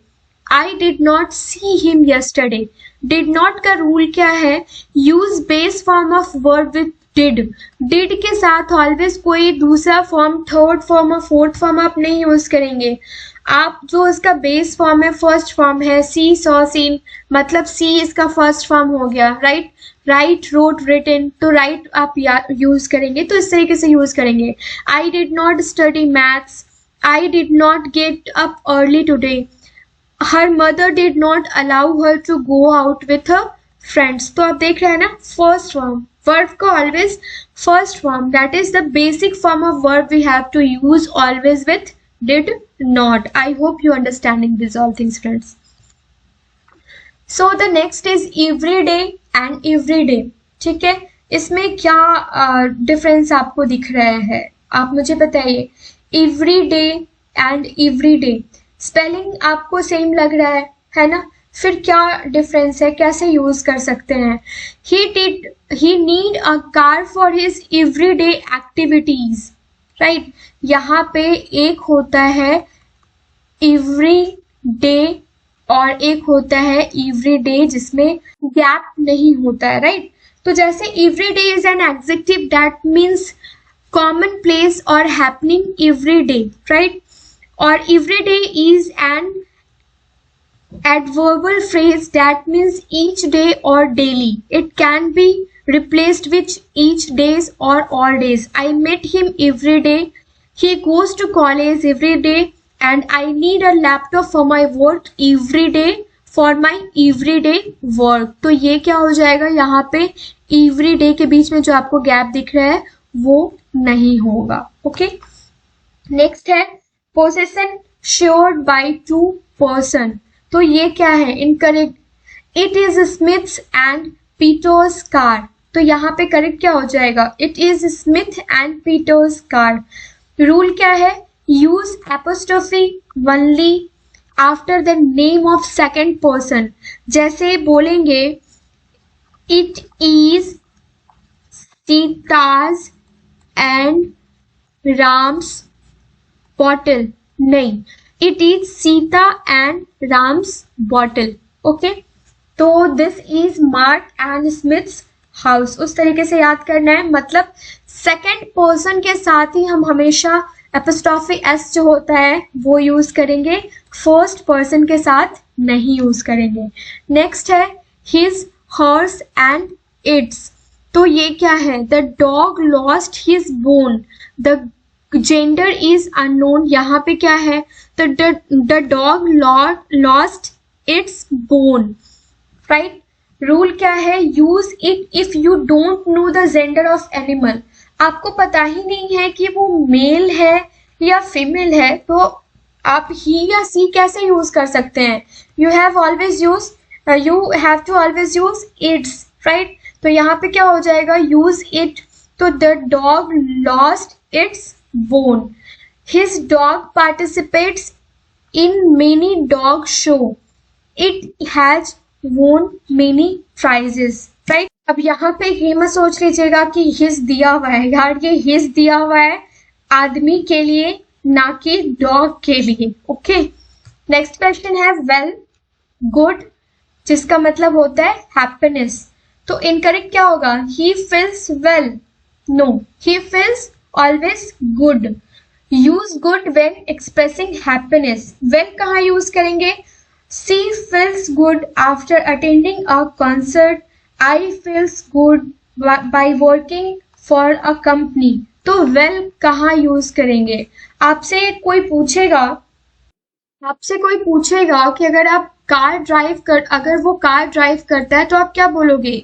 I did not see him yesterday. Did not का रूल क्या है? Use base form of verb with did. Did के साथ ऑलवेज कोई दूसरा फॉर्म, थर्ड फॉर्म और फोर्थ फॉर्म आप नहीं यूज करेंगे। आप जो इसका बेस फॉर्म है, फर्स्ट फॉर्म है, सी सॉ सीन, मतलब सी इसका फर्स्ट फॉर्म हो गया, राइट? राइट, रोट, रिटन, तो राइट आप यूज करेंगे, तो इस तरीके से यूज करेंगे। I did not study maths, I did not get up early today, her mother did not allow her to go out with her friends. तो आप देख रहे हैं ना, फर्स्ट फॉर्म, वर्ब को always first form, that is the basic form of verb we have to use always with did not. I hope you understanding these all things, friends. So the next is everyday and everyday. ठीक है, इसमें क्या difference आपको दिख रहा है? आप मुझे बताइए। everyday and everyday स्पेलिंग आपको सेम लग रहा है ना? फिर क्या डिफरेंस है, कैसे यूज कर सकते हैं? He need a car for his everyday activities, right. यहाँ पे एक होता है एवरी डे और एक होता है एवरी डे जिसमें गैप नहीं होता है, राइट। तो जैसे every day is an adjective that means common place और हैपनिंग एवरी डे, राइट। और every day is an adverbial phrase that means each day or daily. It can be replaced with each days or all days. I met him every day. He goes to college every day and I need a laptop for my work every day for my everyday work. तो ये क्या हो जाएगा, यहाँ पे every day के बीच में जो आपको गैप दिख रहा है वो नहीं होगा, ओके। नेक्स्ट है possession shared by two person. तो ये क्या है, incorrect. It is Smith's and Peter's car. तो यहाँ पे करेक्ट क्या हो जाएगा, it is Smith and Peter's car. Rule क्या है, use apostrophe only after the name of second person. जैसे बोलेंगे it is Sita's and Ram's bottle, नहीं, it is Sita and Ram's bottle, okay. तो this is Mark and Smith's house, उस तरीके से याद करना है। मतलब सेकंड पर्सन के साथ ही हम हमेशा एपोस्ट्रोफी एस जो होता है वो यूज करेंगे, फर्स्ट पर्सन के साथ नहीं यूज करेंगे। नेक्स्ट है हिज हर्स एंड इट्स। तो ये क्या है, the dog lost his bone, the gender is unknown. यहाँ पे क्या है, the dog lost it's bone, right. Rule क्या है, use it if you don't know the gender of animal. आपको पता ही नहीं है कि वो मेल है या फीमेल है तो आप ही या सी कैसे यूज कर सकते हैं। You have to always use its, right. तो यहाँ पे क्या हो जाएगा, यूज इट। तो the dog lost its bone. His dog participates in many dog show. It has won many prizes. Right? अब यहाँ पे ये मत सोच लीजिएगा कि his दिया हुआ है, यार ये his दिया हुआ है आदमी के लिए ना कि डॉग के लिए, ओके। नेक्स्ट क्वेश्चन है well, good, जिसका मतलब होता है हैप्पीनेस। तो इनकरेक्ट क्या होगा, he feels well, no, he feels always good. Use good when expressing happiness. When कहाँ यूज करेंगे, she feels good after attending a concert. I feels good by working for a company. तो well कहाँ use करेंगे, आपसे कोई पूछेगा कि अगर वो कार ड्राइव करता है तो आप क्या बोलोगे,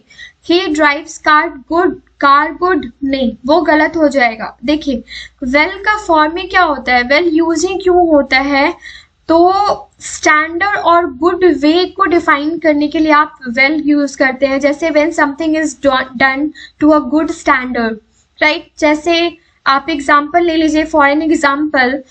he drives कार गुड, नहीं, वो गलत हो जाएगा। देखिए वेल का फॉर्म में क्या होता है, वेल यूजिंग क्यों होता है, तो स्टैंडर्ड और गुड वे को डिफाइन करने के लिए आप वेल यूज करते हैं। जैसे when something is done to a good standard, right. जैसे आप एग्जांपल ले लीजिए, for an example,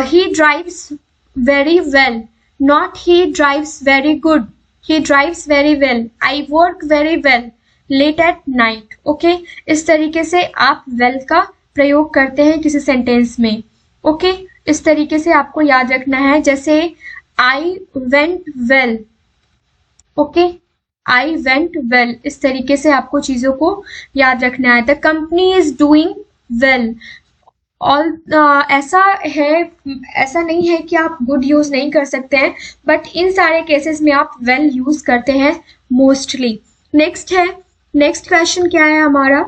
he drives very well, not he drives very good, he drives very well, I work very well late at night, okay. इस तरीके से आप well का प्रयोग करते हैं किसी सेंटेंस में, ओके। इस तरीके से आपको याद रखना है। जैसे I went well, okay, I went well, इस तरीके से आपको चीजों को याद रखना है। The company is doing well. और ऐसा नहीं है कि आप गुड यूज नहीं कर सकते हैं, बट इन सारे केसेस में आप वेल यूज करते हैं मोस्टली। नेक्स्ट क्वेश्चन क्या है हमारा,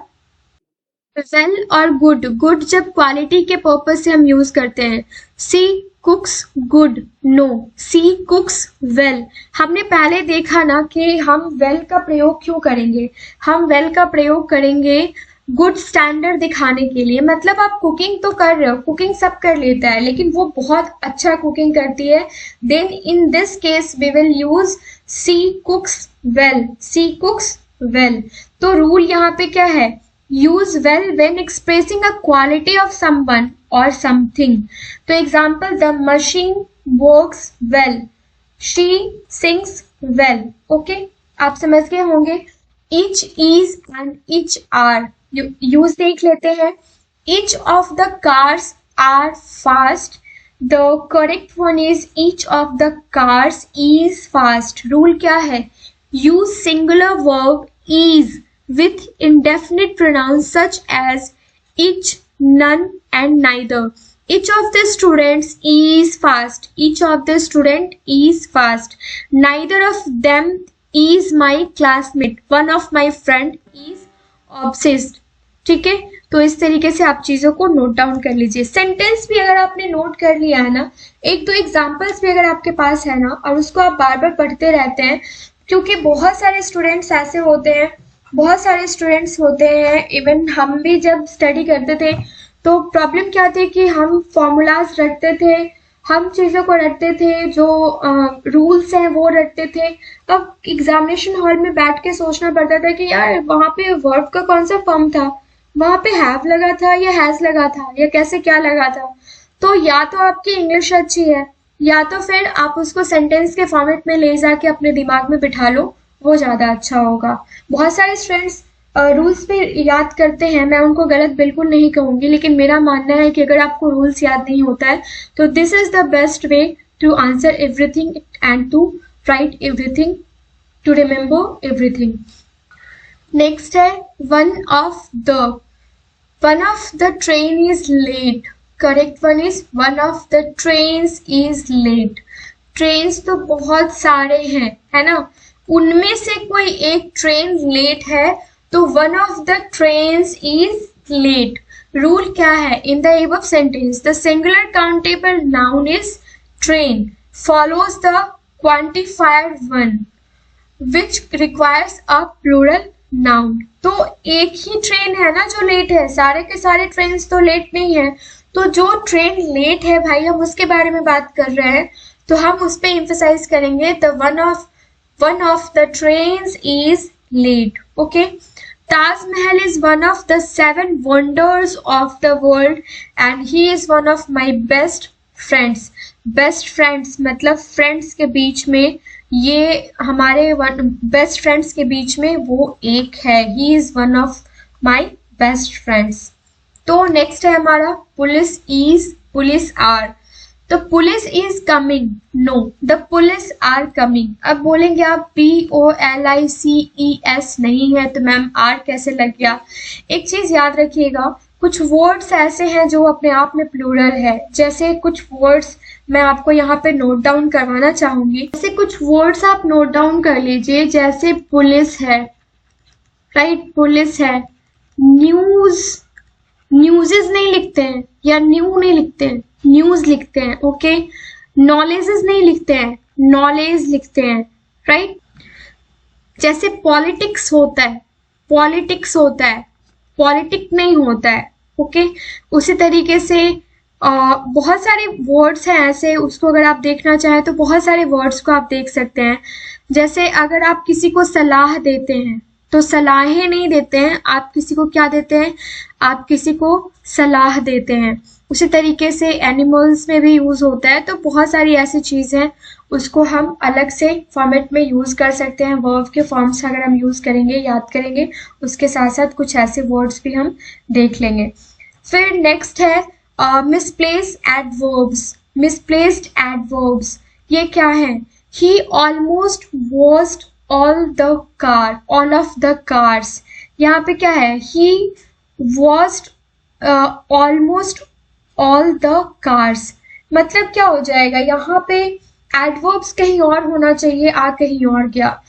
वेल और गुड जब क्वालिटी के पर्पज से हम यूज करते हैं। सी कुक्स गुड, नो, सी कुक्स वेल। हमने पहले देखा ना कि हम वेल का प्रयोग क्यों करेंगे, हम वेल का प्रयोग करेंगे गुड स्टैंडर्ड दिखाने के लिए। मतलब आप कुकिंग तो कर रहे हो, कुकिंग सब कर लेता है, लेकिन वो बहुत अच्छा कुकिंग करती है, then in this case we will use she cooks well, she cooks well. तो रूल यहाँ पे क्या है, use well when expressing a quality of someone और समथिंग। तो example, the machine works well, she sings well okay, आप समझ गए होंगे। each is and each are use देख लेते हैं। each of the cars are fast, the correct one is each of the cars is fast। Rule क्या है? use singular verb is with indefinite pronouns such as each, none and neither। each of the students is fast, each of the student is fast। neither of them is my classmate, one of my friend is obsessed। ठीक है, तो इस तरीके से आप चीजों को note down कर लीजिए। सेंटेंस भी अगर आपने नोट कर लिया है ना, एक दो एग्जांपल्स भी अगर आपके पास है ना, और उसको आप बार बार पढ़ते रहते हैं, क्योंकि बहुत सारे स्टूडेंट्स ऐसे होते हैं, बहुत सारे स्टूडेंट्स होते हैं, इवन हम भी जब स्टडी करते थे तो प्रॉब्लम क्या थी कि हम फॉर्मूलाज रटते थे, हम चीज़ों को रटते थे, जो रूल्स हैं वो रटते थे। अब एग्जामिनेशन हॉल में बैठ के सोचना पड़ता था कि यार वहाँ पे वर्ब का कौन सा फॉर्म था, वहाँ पे हैव लगा था या हैज लगा था या कैसे क्या लगा था। तो या तो आपकी इंग्लिश अच्छी है, या तो फिर आप उसको सेंटेंस के फॉर्मेट में ले जाके अपने दिमाग में बिठा लो, वो ज़्यादा अच्छा होगा। बहुत सारे स्टूडेंट्स रूल्स पे याद करते हैं, मैं उनको गलत बिल्कुल नहीं कहूँगी, लेकिन मेरा मानना है कि अगर आपको रूल्स याद नहीं होता है तो this is the best way to answer everything and to write everything, to remember everything. Next है one of the train is late. Correct one is one of the trains is late. Trains तो बहुत सारे हैं, है ना, उनमें से कोई एक ट्रेन लेट है तो one of the trains is late. Rule क्या है? In the above sentence the singular countable noun is train follows the quantifier one which requires a plural noun। तो एक ही ट्रेन है ना जो लेट है, सारे के सारे ट्रेन तो लेट नहीं है। तो जो ट्रेन लेट है भाई, हम उसके बारे में बात कर रहे हैं, तो हम उस पर emphasize करेंगे the one of the trains is late। okay, Taj Mahal is one of the 7 wonders of the world and he is one of my best friends। Best friends मतलब friends के बीच में, ये हमारे बेस्ट फ्रेंड्स के बीच में वो एक है। He is one of my best friends। तो नेक्स्ट है हमारा police is, police are। The police is coming, no, the police are coming। अब बोलेंगे आप POLICES नहीं है तो मैम आर कैसे लग गया? एक चीज याद रखिएगा, कुछ वर्ड्स ऐसे हैं जो अपने आप में प्लूरल है। जैसे कुछ वर्ड्स मैं आपको यहाँ पे नोट डाउन करवाना चाहूंगी, जैसे कुछ वर्ड्स आप नोट डाउन कर लीजिए, जैसे पुलिस है, राइट, पुलिस है। न्यूज़ेस नहीं लिखते हैं या न्यू नहीं लिखते हैं, न्यूज लिखते हैं। ओके, नॉलेजेस नहीं लिखते हैं, नॉलेज लिखते हैं, राइट। जैसे पॉलिटिक्स होता है, पॉलिटिक्स होता है, पॉलिटिक नहीं होता है। ओके, उसी तरीके से बहुत सारे वर्ड्स हैं ऐसे, उसको अगर आप देखना चाहें तो बहुत सारे वर्ड्स को आप देख सकते हैं। जैसे अगर आप किसी को सलाह देते हैं तो सलाहें नहीं देते हैं, आप किसी को क्या देते हैं? आप किसी को सलाह देते हैं। उसी तरीके से एनिमल्स में भी यूज होता है। तो बहुत सारी ऐसी चीज है, उसको हम अलग से फॉर्मेट में यूज कर सकते हैं। वर्ब के फॉर्म्स अगर हम यूज करेंगे, याद करेंगे, उसके साथ साथ कुछ ऐसे वर्ड्स भी हम देख लेंगे। फिर नेक्स्ट है मिसप्लेस एडवर्ब्स। मिसप्लेस्ड एडवर्ब्स ये क्या है? He almost washed all the car, all of the cars. यहाँ पे क्या है? He washed almost all the cars. मतलब क्या हो जाएगा? यहाँ पे एडवर्ब्स कहीं और होना चाहिए, आ कहीं और गया।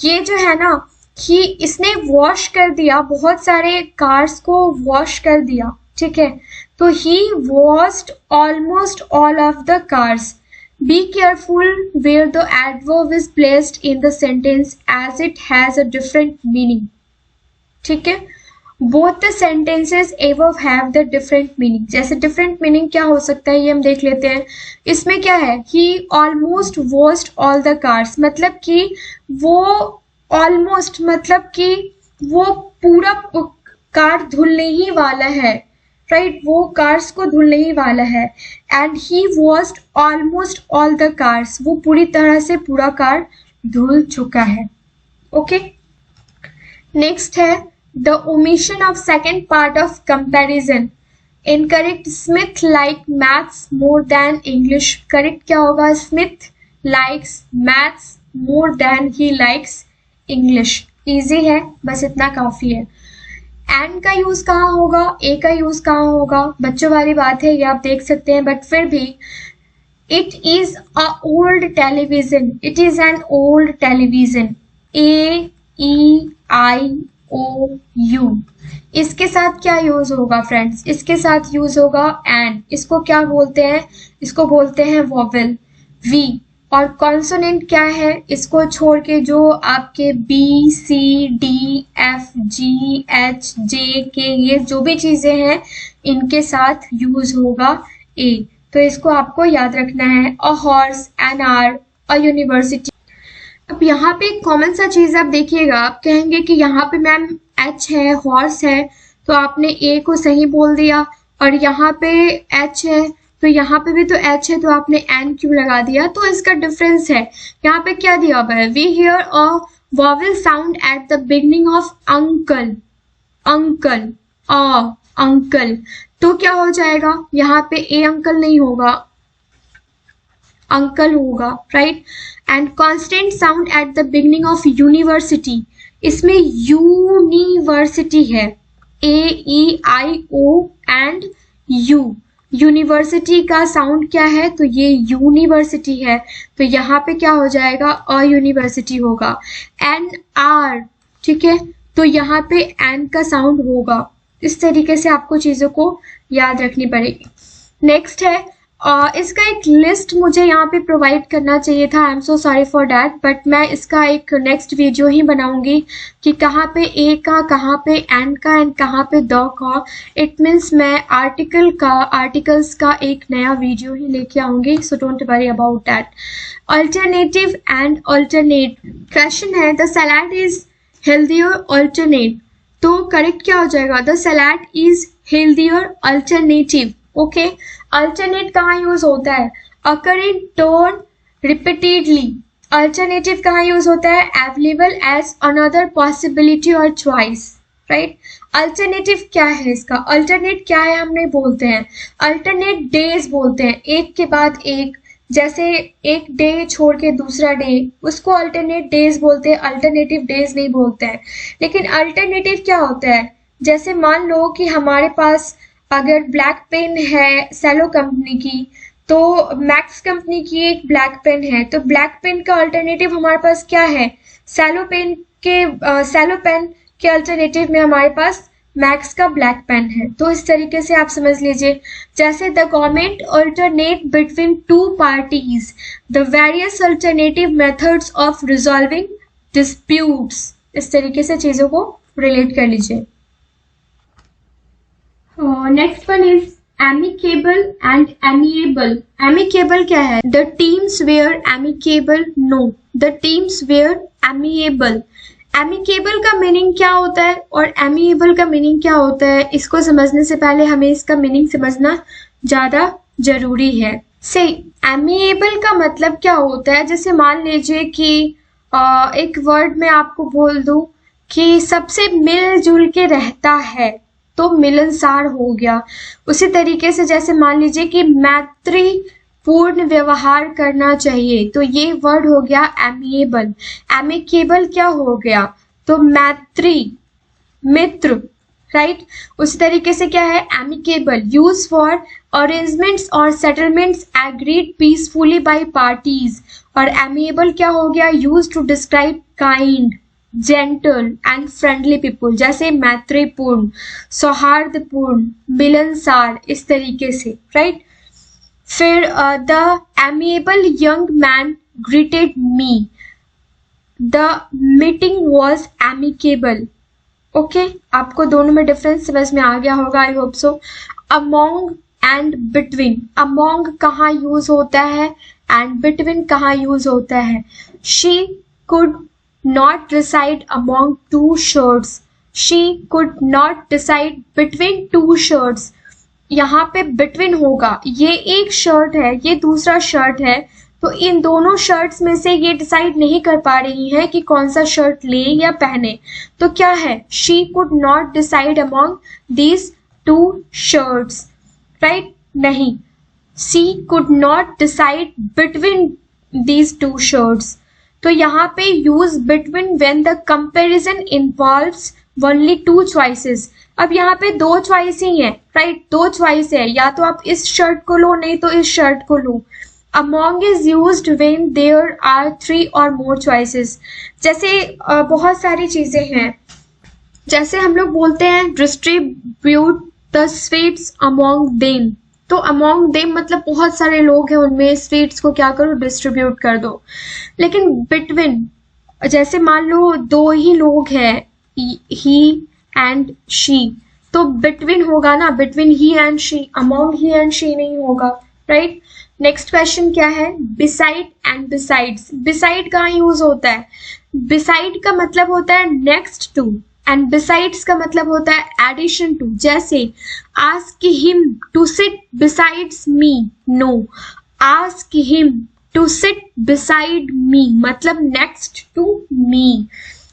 ये जो है ना, ही इसने वॉश कर दिया, बहुत सारे कार्स को वॉश कर दिया, ठीक है। तो he washed almost all of the cars. Be careful where the adverb is placed in the sentence as it has a different meaning, ठीक है। Both the sentences above have the different meaning। जैसे different meaning क्या हो सकता है ये हम देख लेते हैं। इसमें क्या है? he almost washed all the cars, मतलब कि वो ऑलमोस्ट, मतलब कि वो पूरा कार धुलने ही वाला है, राइट, वो कार्स को धुलने ही वाला है। And he washed almost all the cars, वो पूरी तरह से पूरा कार धुल चुका है। ओके, नेक्स्ट है the omission of second part of comparison. Incorrect, Smith like maths more than English. Correct क्या होगा? Smith likes maths more than he likes English. Easy है, बस इतना काफी है। एंड का यूज कहाँ होगा? ए का यूज कहाँ होगा? बच्चों वाली बात है, ये आप देख सकते हैं, बट फिर भी it is a old television, it is an old television. AEIOU, इसके साथ क्या यूज होगा फ्रेंड्स? इसके साथ यूज होगा एंड। इसको क्या बोलते हैं? इसको बोलते हैं वॉवेल, वी। और कॉन्सोनेंट क्या है? इसको छोड़ के जो आपके B, C, D, F, G, H, J, K, ये जो भी चीजें हैं इनके साथ यूज होगा A। तो इसको आपको याद रखना है। A horse, an hour, a university. अब यहाँ पे एक कॉमन सा चीज आप देखिएगा, आप कहेंगे कि यहाँ पे मैम H है, हॉर्स है, तो आपने A को सही बोल दिया, और यहाँ पे H है तो यहाँ पे भी तो H है, तो आपने N क्यों लगा दिया? तो इसका डिफरेंस है। यहाँ पे क्या दिया हुआ है? We hear a vowel sound at the beginning of uncle, uncle, uncle. तो क्या हो जाएगा? यहाँ पे ए अंकल नहीं होगा, अंकल होगा, right. And constant sound at the beginning of university, इसमें यूनिवर्सिटी है, AEIO एंड यू। यूनिवर्सिटी का साउंड क्या है? तो ये यूनिवर्सिटी है, तो यहाँ पे क्या हो जाएगा? अ यूनिवर्सिटी होगा। एन आर, ठीक है, तो यहाँ पे एन का साउंड होगा। इस तरीके से आपको चीजों को याद रखनी पड़ेगी। नेक्स्ट है, इसका एक लिस्ट मुझे यहाँ पे प्रोवाइड करना चाहिए था, I am so sorry for that, but मैं इसका एक नेक्स्ट वीडियो ही बनाऊंगी कि कहाँ पे ए का, कहाँ पे एन का, एंड कहाँ पे द का। इट मीन्स मैं आर्टिकल्स का एक नया वीडियो ही लेके आऊंगी, so don't worry about that. Alternative and alternate. Question है, the salad is healthier alternate, तो करेक्ट क्या हो जाएगा? The salad is healthier alternative. Okay, alternate कहाँ यूज होता है? Occur in turn repeatedly. Alternative कहाँ यूज होता है? अवेलेबल एज अनदर पॉसिबिलिटी और चॉइस, राइट। अल्टरनेटिव क्या है इसका? अल्टरनेट क्या है हमने बोलते हैं? अल्टरनेट डेज बोलते हैं, एक के बाद एक, जैसे एक डे छोड़ के दूसरा डे, उसको अल्टरनेट डेज बोलते हैं, अल्टरनेटिव डेज नहीं बोलते हैं। लेकिन अल्टरनेटिव क्या होता है? जैसे मान लो कि हमारे पास अगर ब्लैक पेन है सेलो कंपनी की, तो मैक्स कंपनी की एक ब्लैक पेन है, तो ब्लैक पेन का अल्टरनेटिव हमारे पास क्या है? सेलो पेन के अल्टरनेटिव में हमारे पास मैक्स का ब्लैक पेन है। तो इस तरीके से आप समझ लीजिए, जैसे the government alternate between two parties, the various alternative methods of resolving disputes. इस तरीके से चीजों को रिलेट कर लीजिए। Next one is amicable and amiable. Amicable क्या है? The teams were amicable. No, the teams were amiable. Amicable का मीनिंग क्या होता है और amiable का मीनिंग क्या होता है, इसको समझने से पहले हमें इसका मीनिंग समझना ज्यादा जरूरी है। से amiable का मतलब क्या होता है? जैसे मान लीजिए कि एक वर्ड में आपको बोल दूं कि सबसे मिलजुल के रहता है, तो मिलनसार हो गया। उसी तरीके से जैसे मान लीजिए कि मैत्रीपूर्ण व्यवहार करना चाहिए, तो ये वर्ड हो गया एमिएबल। एमिकेबल क्या हो गया? तो मैत्री, मित्र, राइट। उसी तरीके से क्या है? एमिकेबल यूज फॉर अरेंजमेंट्स और settlements agreed peacefully by parties. और एमिएबल क्या हो गया? Use to describe kind, gentle and friendly people, जैसे मैत्रीपूर्ण, सौहार्दपूर्ण, मिलनसार, इस तरीके से, राइट। फिर the amiable young man greeted me, the meeting was amicable. Okay, आपको दोनों में डिफरेंस समझ में आ गया होगा, I hope so. Among and between, among कहाँ यूज होता है एंड बिटवीन कहाँ यूज होता है? She could not decide among two shirts. She could not decide between two shirts. यहाँ पे between होगा, ये एक शर्ट है, ये दूसरा शर्ट है, तो इन दोनों शर्ट्स में से ये डिसाइड नहीं कर पा रही हैं कि कौन सा शर्ट ले या पहने, तो क्या है, she could not decide among these two shirts, right, नहीं, she could not decide between these two shirts. तो यहाँ पे use between when the comparison involves only two choices. अब यहाँ पे दो चॉइस ही है, राइट, दो चॉइस है, या तो आप इस शर्ट को लो, नहीं तो इस शर्ट को लो। Among is used when there are 3 or more choices। जैसे बहुत सारी चीजें हैं, जैसे हम लोग बोलते हैं distribute the sweets among them, तो among them मतलब बहुत सारे लोग हैं, उनमें स्वीट्स को क्या करो, डिस्ट्रीब्यूट कर दो। लेकिन between, जैसे मान लो दो ही लोग हैं, he and she, तो between होगा ना, between he and she, among he and she नहीं होगा, राइट। नेक्स्ट क्वेश्चन क्या है, बिसाइड एंड बिसाइड्स। बिसाइड कहाँ यूज होता है, बिसाइड का मतलब होता है नेक्स्ट टू, एंड बिसाइड्स का मतलब होता है एडिशन टू। जैसे ask him to sit besides me, no, ask him to sit beside me मतलब next to me.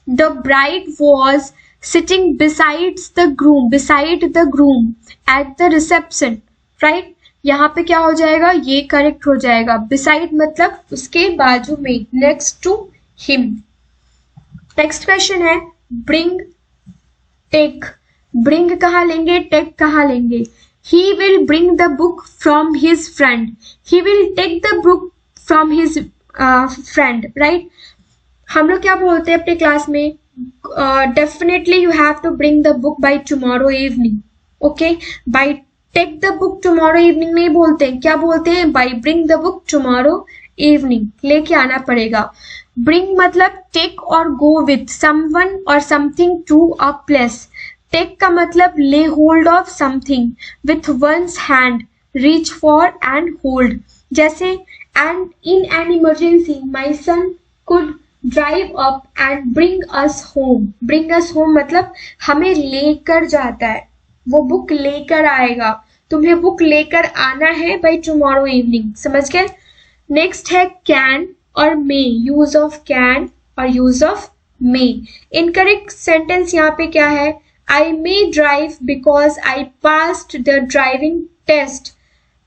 The bride was sitting besides the groom, beside the groom at the reception, right. यहाँ पे क्या हो जाएगा, ये correct हो जाएगा, beside मतलब उसके बाजू में, next to him. Next question है ब्रिंग टेक। ब्रिंग कहाँ लेंगे, टेक कहाँ लेंगे। He will bring the book from his friend, he will take the book from his friend, right. हम लोग क्या बोलते हैं अपने क्लास में, definitely you have to bring the book by tomorrow evening, okay. By take the book tomorrow evening नहीं बोलते हैं, क्या बोलते हैं, by bring the book tomorrow evening, लेके आना पड़ेगा। ब्रिंग मतलब टेक और गो विथ समवन और something to a place. Take का मतलब ले hold of something with one's hand, reach for and hold. जैसे and in an emergency my son could drive up and bring us home. Bring us home मतलब हमें लेकर जाता है, वो बुक लेकर आएगा, तुम्हें बुक लेकर आना है बाय टुमारो इवनिंग, समझ गए। नेक्स्ट है कैन और मे, यूज ऑफ कैन और use of may. Incorrect sentence यहाँ पे क्या है, I may drive because I passed the driving test,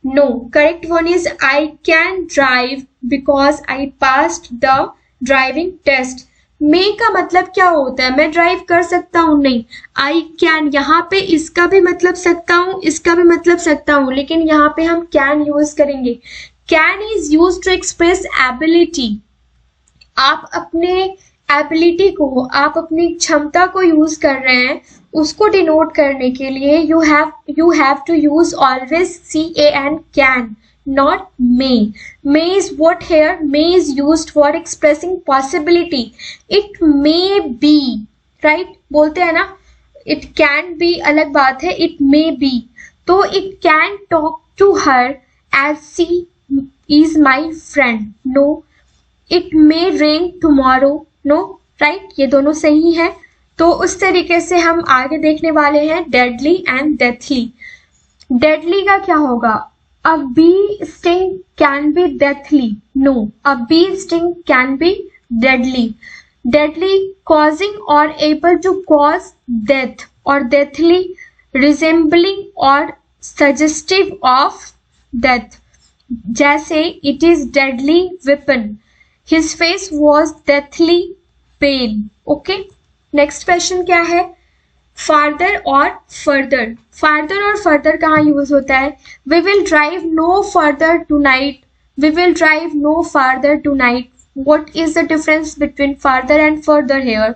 no, correct one is I can drive because I passed the driving test. May का मतलब क्या होता है, मैं ड्राइव कर सकता हूं, नहीं, आई कैन, यहाँ पे इसका भी मतलब सकता हूं, इसका भी मतलब सकता हूं, लेकिन यहाँ पे हम कैन यूज करेंगे। Can is use to express ability. आप अपने एबिलिटी को, आप अपनी क्षमता को यूज कर रहे हैं, उसको डिनोट करने के लिए you have to use always CAN, can, not may. May is what here? May is used for expressing possibility. It may be, right? बोलते हैं ना, it can be अलग बात है, it may be. तो it can talk to her as she is my friend. No. It may rain tomorrow. No. Right? ये दोनों सही है। तो उस तरीके से हम आगे देखने वाले हैं deadly and deathly. Deadly का क्या होगा, a bee sting can be deathly. No, a bee sting can be deadly. Deadly causing or able to cause death, or deathly resembling or suggestive of death. जैसे it is deadly weapon. His face was deathly pale. Okay. Next question क्या है, farther और further. Farther और further कहाँ use होता है, we will drive no further tonight, we will drive no farther tonight. What is the difference between farther and further here.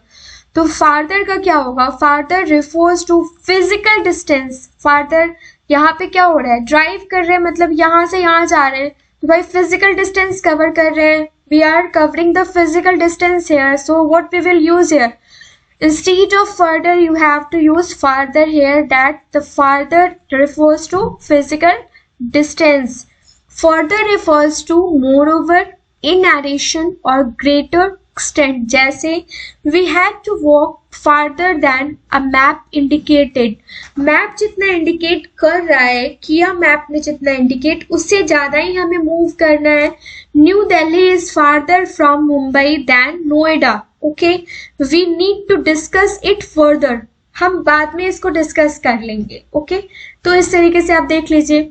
तो farther का क्या होगा, farther refers to physical distance. Farther यहाँ पे क्या हो रहा है, ड्राइव कर रहे हैं, मतलब यहाँ से यहाँ जा रहे हैं, तो भाई फिजिकल डिस्टेंस कवर कर रहे हैं, we are covering the physical distance here, so what we will use here, instead of further you have to use farther here, that the farther refers to physical distance. Further refers to moreover, in addition or greater extent, जैसे we had to walk farther than a map indicated. Map जितना indicate कर रहा है, किया map ने जितना indicate, उससे ज्यादा ही हमें मूव करना है. New Delhi is farther from Mumbai than Noida. Okay, we need to discuss it further. हम बाद में इसको डिस्कस कर लेंगे. ओके, तो इस तरीके से आप देख लीजिए.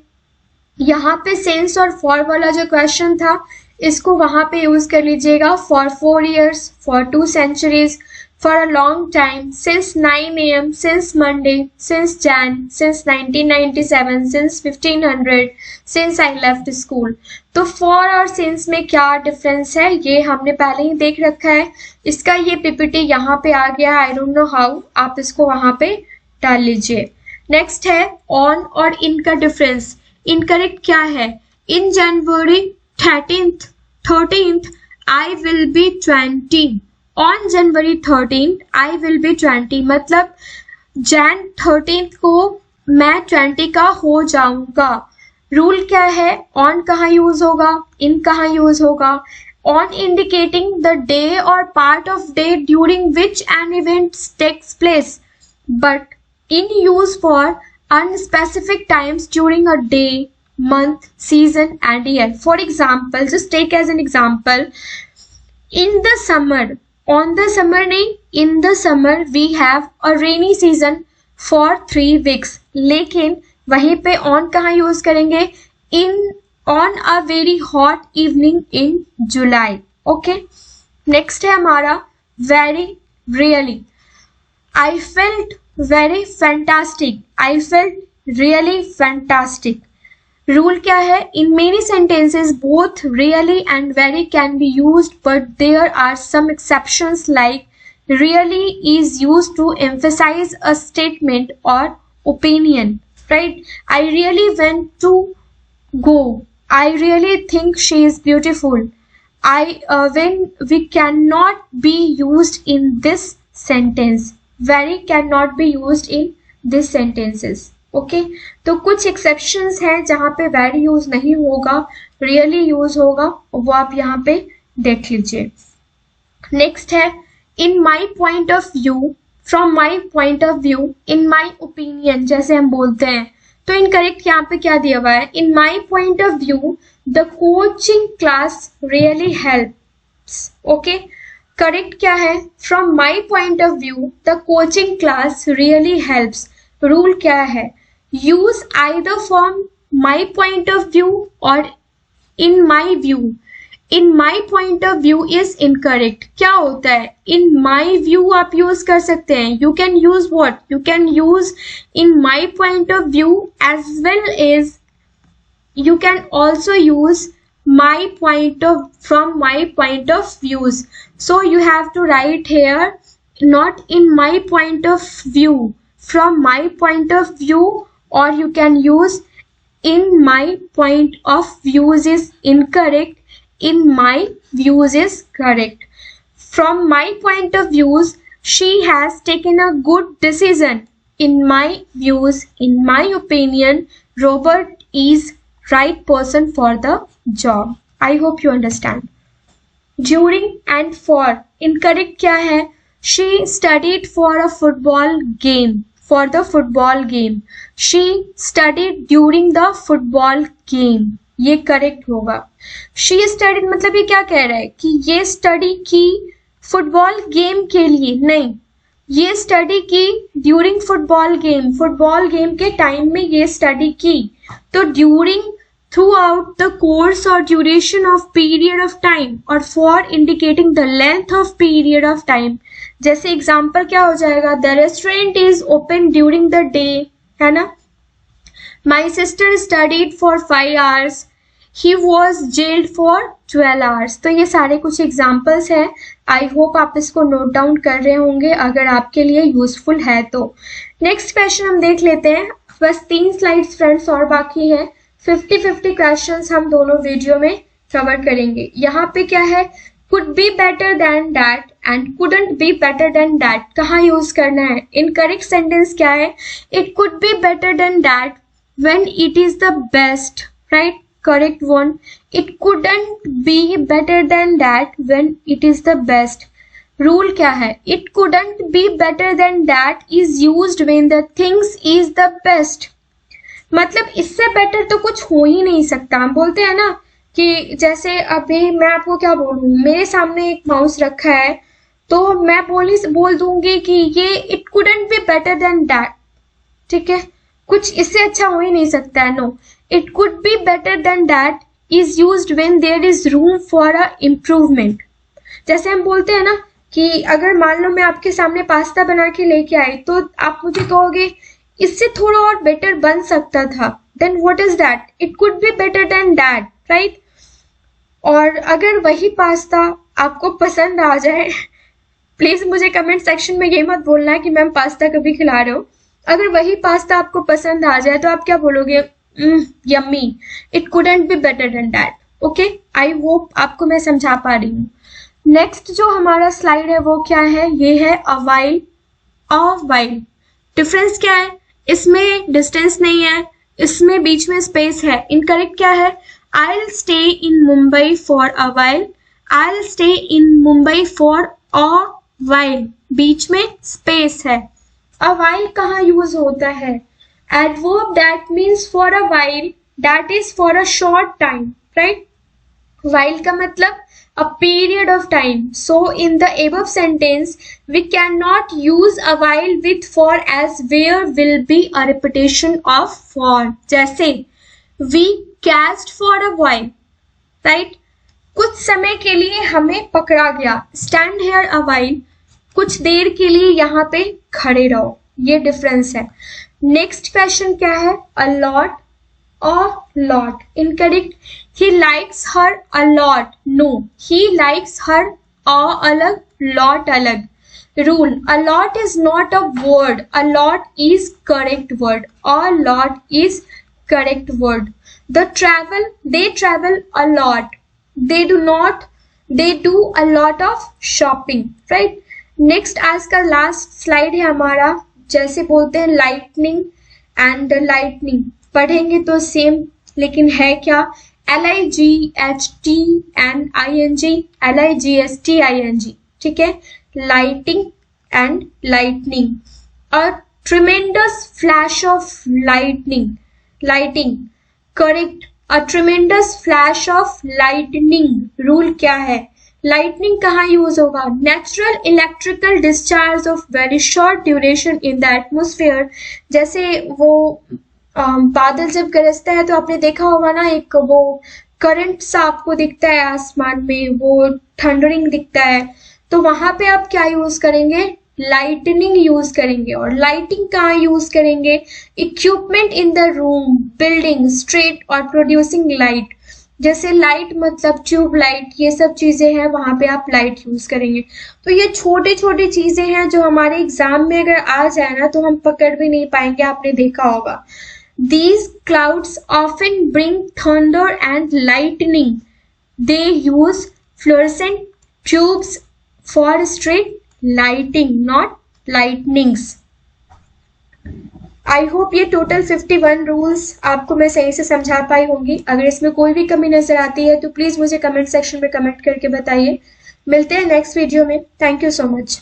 यहाँ पे सिंस और फॉर वाला जो क्वेश्चन था, इसको वहां पे यूज कर लीजिएगा. For 4 years, for 2 centuries, for a long time, since 9 AM, since Monday, since Jan, since 1997, since 1500, since I left school. तो for और since में क्या डिफरेंस है ये हमने पहले ही देख रखा है. इसका ये पीपीटी यहाँ पे आ गया. आई डोंट नो हाउ, आप इसको वहां पे डाल लीजिए. नेक्स्ट है ऑन और इन का डिफरेंस. इनकरेक्ट क्या है? इन जनवरी 13th I will be 20. On January 13th I will be 20. मतलब Jan 13th को मैं 20 का हो जाऊंगा. रूल क्या है? ऑन कहाँ यूज होगा, इन कहाँ यूज होगा? ऑन इंडिकेटिंग द डे और part of day during which an event takes place, but in use for unspecific times during a day, month, season and year. For example, just take as an example, in the summer, on the summer नहीं, in the summer we have a rainy season for 3 weeks. लेकिन वहीं पे on कहाँ use करेंगे? In on a very hot evening in July. Okay, next है हमारा very really. I felt very fantastic. I felt really fantastic. Rule क्या है? In many sentences, both really and very can be used, but there are some exceptions like really is used to emphasize a statement or opinion. Right? I really want to go. I really think she is beautiful. When we cannot be used in this sentence. Very cannot be used in these sentences. Okay, तो कुछ exceptions हैं जहाँ पे very use नहीं होगा, really use होगा, वो आप यहाँ पे देख लीजिए. नेक्स्ट है in my point of view, from my point of view, in my opinion, जैसे हम बोलते हैं. तो इनकरेक्ट यहाँ पे क्या दिया हुआ है? in my point of view, the coaching class really helps. Okay, correct क्या है? From my point of view the coaching class really helps. Rule क्या है? Use either from my point of view और in my view. In my point of view is incorrect. क्या होता है? इन my view आप use कर सकते हैं. You can use what? You can use in my point of view as well as you can also use my point of from my point of views. So you have to write here not in my point of view, from my point of view, or you can use in my point of views is incorrect, in my views is correct. From my point of views, she has taken a good decision. In my views, in my opinion, Robert is right person for the job. I hope you understand. During and for incorrect क्या है? She studied for a football game. For the football game. She studied during the football game. ये correct होगा. She studied मतलब ये क्या कह रहा है कि ये स्टडी की फुटबॉल गेम के लिए नहीं, ये स्टडी की ड्यूरिंग फुटबॉल गेम के टाइम में ये स्टडी की. तो during throughout the course or duration of period of time, और for indicating the length of period of time. जैसे एग्जाम्पल क्या हो जाएगा? The restaurant is open during the day, है ना? My sister studied for 5 hours. He was jailed for 12 hours. तो ये सारे कुछ एग्जाम्पल्स हैं. आई होप आप इसको नोट डाउन कर रहे होंगे अगर आपके लिए यूजफुल है तो. नेक्स्ट क्वेश्चन हम देख लेते हैं. बस 3 स्लाइड्स फ्रेंड्स और बाकी है. 50-50 क्वेश्चंस हम दोनों वीडियो में कवर करेंगे. यहाँ पे क्या है? Could be better than that and couldn't B better than that कहाँ यूज करना है? इनकरेक्ट सेंटेंस क्या है? It could be better than that when it is the best, right? correct one. It couldn't be better than that when it is the best. Rule क्या है? It couldn't be better than that is used when the things is the best. मतलब इससे better तो कुछ हो ही नहीं सकता. हम बोलते हैं ना कि जैसे अभी मैं आपको क्या बोलूं, मेरे सामने एक माउस रखा है तो मैं बोल दूंगी कि ये it couldn't B better than that. ठीक है, कुछ इससे अच्छा हो ही नहीं सकता है. No, it could be better than that is used when there is room for a improvement. जैसे हम बोलते हैं ना कि अगर मान लो मैं आपके सामने पास्ता बना के लेके आई तो आप मुझे कहोगे इससे थोड़ा और बेटर बन सकता था. Then what is that? It could be better than that, right? और अगर वही पास्ता आपको पसंद आ जाए, प्लीज मुझे कमेंट सेक्शन में ये मत बोलना है कि मैम पास्ता कभी खिला रहे हो. अगर वही पास्ता आपको पसंद आ जाए तो आप क्या बोलोगे? Yummy, it couldn't B better than that. Okay, I hope आपको मैं समझा पा रही हूँ. नेक्स्ट जो हमारा स्लाइड है वो क्या है? ये है a while, a while. Difference क्या है? इसमें डिस्टेंस नहीं है, इसमें बीच में स्पेस है. इनकरेक्ट क्या है? I'll stay in Mumbai for a while. I'll stay in Mumbai for a while. बीच में स्पेस है. A while कहाँ यूज होता है? Adverb that means for a while, that is for a short time, right? While का मतलब a period of time. So in the above sentence, we cannot use a while with for as where will be a repetition of for. जैसे we catched for a while, right? कुछ समय के लिए हमें पकड़ा गया. Stand here a while, कुछ देर के लिए यहाँ पे खड़े रहो. ये डिफरेंस है. नेक्स्ट क्वेश्चन क्या है? a lot, a lot. Incorrect. He likes her a lot. No, he likes her a अलग, lot अलग. Rule: a lot is not a word. A lot is correct word. A lot is correct word. They travel a lot. They do a lot of shopping, right? Next, आज का last slide है हमारा. जैसे बोलते हैं lightning and lightning, पढ़ेंगे तो same, लेकिन है क्या? LIGHTNING, LIGSTING. ठीक है, lighting and lightning. A tremendous flash of lighting. Correct, a tremendous flash of lightning. Rule क्या है? लाइटनिंग कहाँ यूज होगा? Natural electrical discharge of very short duration in the atmosphere. जैसे वो बादल जब गरजता है तो आपने देखा होगा ना, एक वो करंट सा आपको दिखता है आसमान में, वो थंडरिंग दिखता है. तो वहां पे आप क्या यूज करेंगे? लाइटनिंग यूज करेंगे. और लाइटिंग कहाँ यूज करेंगे? Equipment in the room, building, street और प्रोड्यूसिंग लाइट. जैसे लाइट मतलब ट्यूब लाइट, ये सब चीजें हैं, वहां पे आप लाइट यूज करेंगे. तो ये छोटी छोटी चीजें हैं जो हमारे एग्जाम में अगर आ जाए ना तो हम पकड़ भी नहीं पाएंगे. आपने देखा होगा. These clouds often bring thunder and lightning. They use fluorescent tubes for street lighting, not lightnings. I hope ये टोटल 51 रूल्स आपको मैं सही से समझा पाई होंगी. अगर इसमें कोई भी कमी नजर आती है तो प्लीज मुझे कमेंट सेक्शन में कमेंट करके बताइए. मिलते हैं नेक्स्ट वीडियो में. Thank you so much.